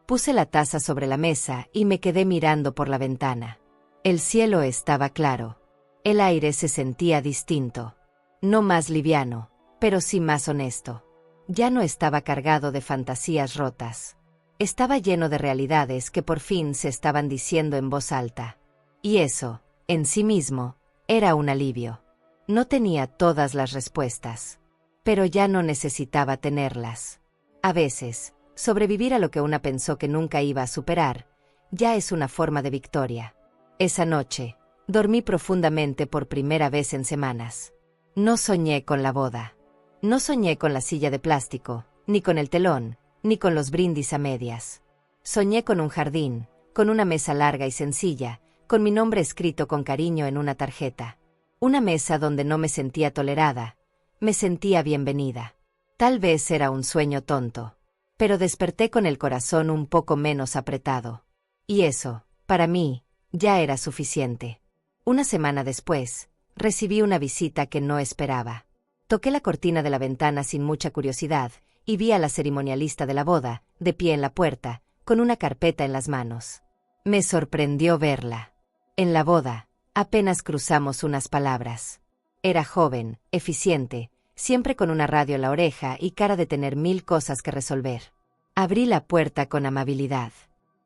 Puse la taza sobre la mesa y me quedé mirando por la ventana. El cielo estaba claro. El aire se sentía distinto. No más liviano, pero sí más honesto. Ya no estaba cargado de fantasías rotas. Estaba lleno de realidades que por fin se estaban diciendo en voz alta. Y eso, en sí mismo, era un alivio. No tenía todas las respuestas, pero ya no necesitaba tenerlas. A veces, sobrevivir a lo que una pensó que nunca iba a superar, ya es una forma de victoria. Esa noche, dormí profundamente por primera vez en semanas. No soñé con la boda. No soñé con la silla de plástico, ni con el telón, ni con los brindis a medias. Soñé con un jardín, con una mesa larga y sencilla, con mi nombre escrito con cariño en una tarjeta. Una mesa donde no me sentía tolerada, me sentía bienvenida. Tal vez era un sueño tonto, pero desperté con el corazón un poco menos apretado. Y eso, para mí, ya era suficiente. Una semana después, recibí una visita que no esperaba. Toqué la cortina de la ventana sin mucha curiosidad y vi a la ceremonialista de la boda, de pie en la puerta, con una carpeta en las manos. Me sorprendió verla. En la boda, apenas cruzamos unas palabras. Era joven, eficiente, siempre con una radio en la oreja y cara de tener 1000 cosas que resolver. Abrí la puerta con amabilidad.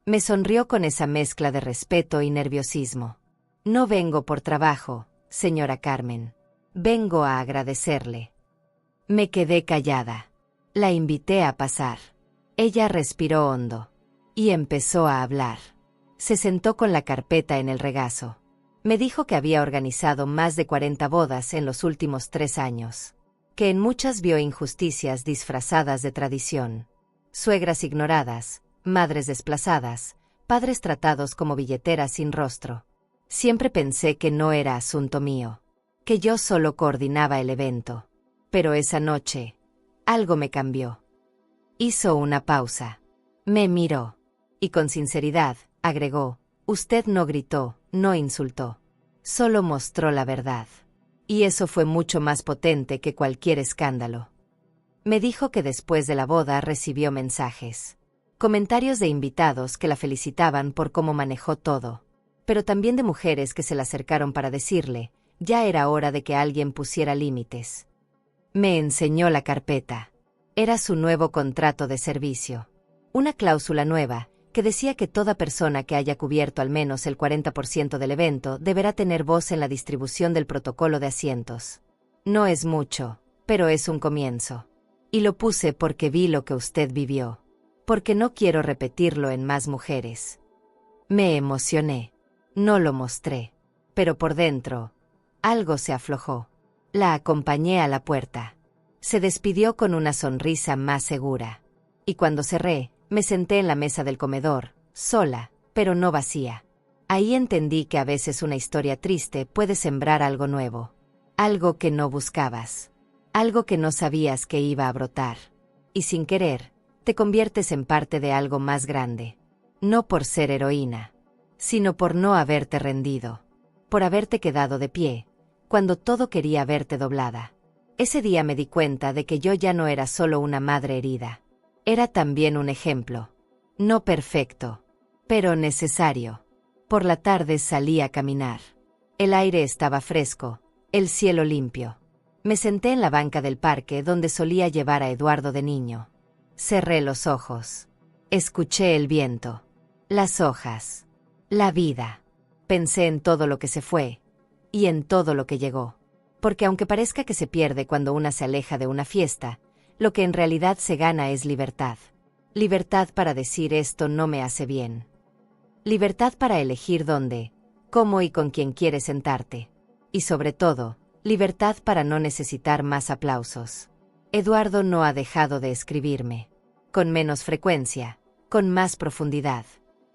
Me sonrió con esa mezcla de respeto y nerviosismo. No vengo por trabajo, señora Carmen. Vengo a agradecerle. Me quedé callada. La invité a pasar. Ella respiró hondo. Y empezó a hablar. Se sentó con la carpeta en el regazo. Me dijo que había organizado más de 40 bodas en los últimos 3 años. Que en muchas vio injusticias disfrazadas de tradición. Suegras ignoradas, madres desplazadas, padres tratados como billeteras sin rostro. Siempre pensé que no era asunto mío. Que yo solo coordinaba el evento. Pero esa noche, algo me cambió. Hizo una pausa. Me miró. Y con sinceridad, agregó, usted no gritó, no insultó. Solo mostró la verdad. Y eso fue mucho más potente que cualquier escándalo. Me dijo que después de la boda recibió mensajes. Comentarios de invitados que la felicitaban por cómo manejó todo. Pero también de mujeres que se le acercaron para decirle, ya era hora de que alguien pusiera límites. Me enseñó la carpeta. Era su nuevo contrato de servicio. Una cláusula nueva, que decía que toda persona que haya cubierto al menos el 40% del evento deberá tener voz en la distribución del protocolo de asientos. No es mucho, pero es un comienzo. Y lo puse porque vi lo que usted vivió. Porque no quiero repetirlo en más mujeres. Me emocioné. No lo mostré. Pero por dentro, algo se aflojó. La acompañé a la puerta. Se despidió con una sonrisa más segura. Y cuando cerré, me senté en la mesa del comedor, sola, pero no vacía. Ahí entendí que a veces una historia triste puede sembrar algo nuevo. Algo que no buscabas. Algo que no sabías que iba a brotar. Y sin querer, te conviertes en parte de algo más grande. No por ser heroína, sino por no haberte rendido. Por haberte quedado de pie, cuando todo quería verte doblada. Ese día me di cuenta de que yo ya no era solo una madre herida. Era también un ejemplo. No perfecto, pero necesario. Por la tarde salí a caminar. El aire estaba fresco, el cielo limpio. Me senté en la banca del parque donde solía llevar a Eduardo de niño. Cerré los ojos. Escuché el viento, las hojas, la vida. Pensé en todo lo que se fue y en todo lo que llegó. Porque aunque parezca que se pierde cuando una se aleja de una fiesta, lo que en realidad se gana es libertad. Libertad para decir esto no me hace bien. Libertad para elegir dónde, cómo y con quién quieres sentarte. Y sobre todo, libertad para no necesitar más aplausos. Eduardo no ha dejado de escribirme. Con menos frecuencia, con más profundidad.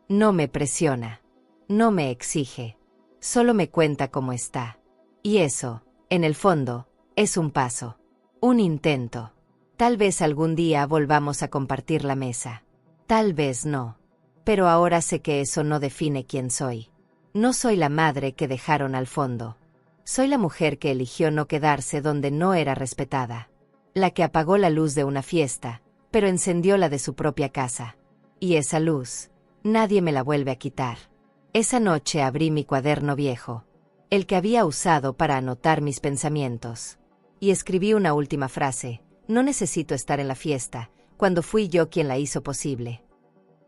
No me presiona. No me exige. Solo me cuenta cómo está. Y eso, en el fondo, es un paso. Un intento. Tal vez algún día volvamos a compartir la mesa. Tal vez no. Pero ahora sé que eso no define quién soy. No soy la madre que dejaron al fondo. Soy la mujer que eligió no quedarse donde no era respetada. La que apagó la luz de una fiesta, pero encendió la de su propia casa. Y esa luz, nadie me la vuelve a quitar. Esa noche abrí mi cuaderno viejo, el que había usado para anotar mis pensamientos. Y escribí una última frase: no necesito estar en la fiesta, cuando fui yo quien la hizo posible.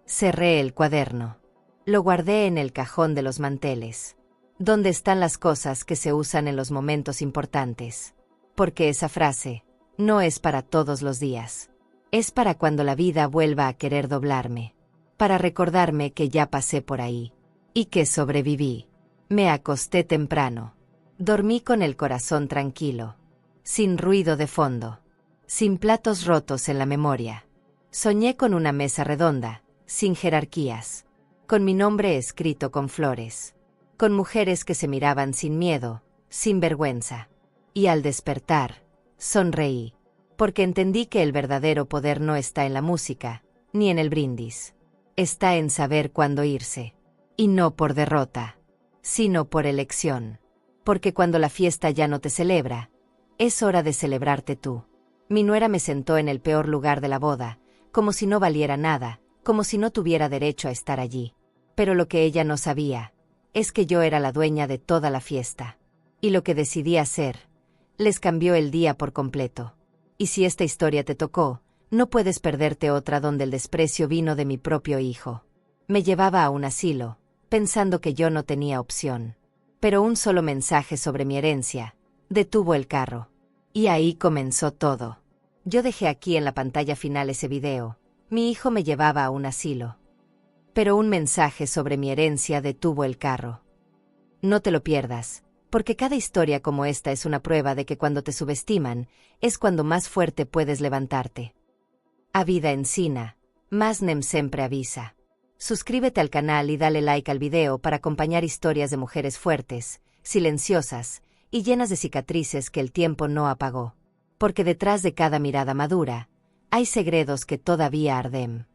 Cerré el cuaderno. Lo guardé en el cajón de los manteles, donde están las cosas que se usan en los momentos importantes. Porque esa frase no es para todos los días. Es para cuando la vida vuelva a querer doblarme. Para recordarme que ya pasé por ahí. Y que sobreviví. Me acosté temprano. Dormí con el corazón tranquilo. Sin ruido de fondo. Sin platos rotos en la memoria. Soñé con una mesa redonda, sin jerarquías. Con mi nombre escrito con flores. Con mujeres que se miraban sin miedo, sin vergüenza. Y al despertar, sonreí. Porque entendí que el verdadero poder no está en la música, ni en el brindis. Está en saber cuándo irse. Y no por derrota, sino por elección. Porque cuando la fiesta ya no te celebra, es hora de celebrarte tú. Mi nuera me sentó en el peor lugar de la boda, como si no valiera nada, como si no tuviera derecho a estar allí. Pero lo que ella no sabía, es que yo era la dueña de toda la fiesta. Y lo que decidí hacer, les cambió el día por completo. Y si esta historia te tocó, no puedes perderte otra donde el desprecio vino de mi propio hijo. Me llevaba a un asilo, pensando que yo no tenía opción. Pero un solo mensaje sobre mi herencia detuvo el carro. Y ahí comenzó todo. Yo dejé aquí en la pantalla final ese video. Mi hijo me llevaba a un asilo. Pero un mensaje sobre mi herencia detuvo el carro. No te lo pierdas, porque cada historia como esta es una prueba de que cuando te subestiman, es cuando más fuerte puedes levantarte. A vida encina, más nem sempre avisa. Suscríbete al canal y dale like al video para acompañar historias de mujeres fuertes, silenciosas y llenas de cicatrices que el tiempo no apagó. Porque detrás de cada mirada madura, hay segredos que todavía arden.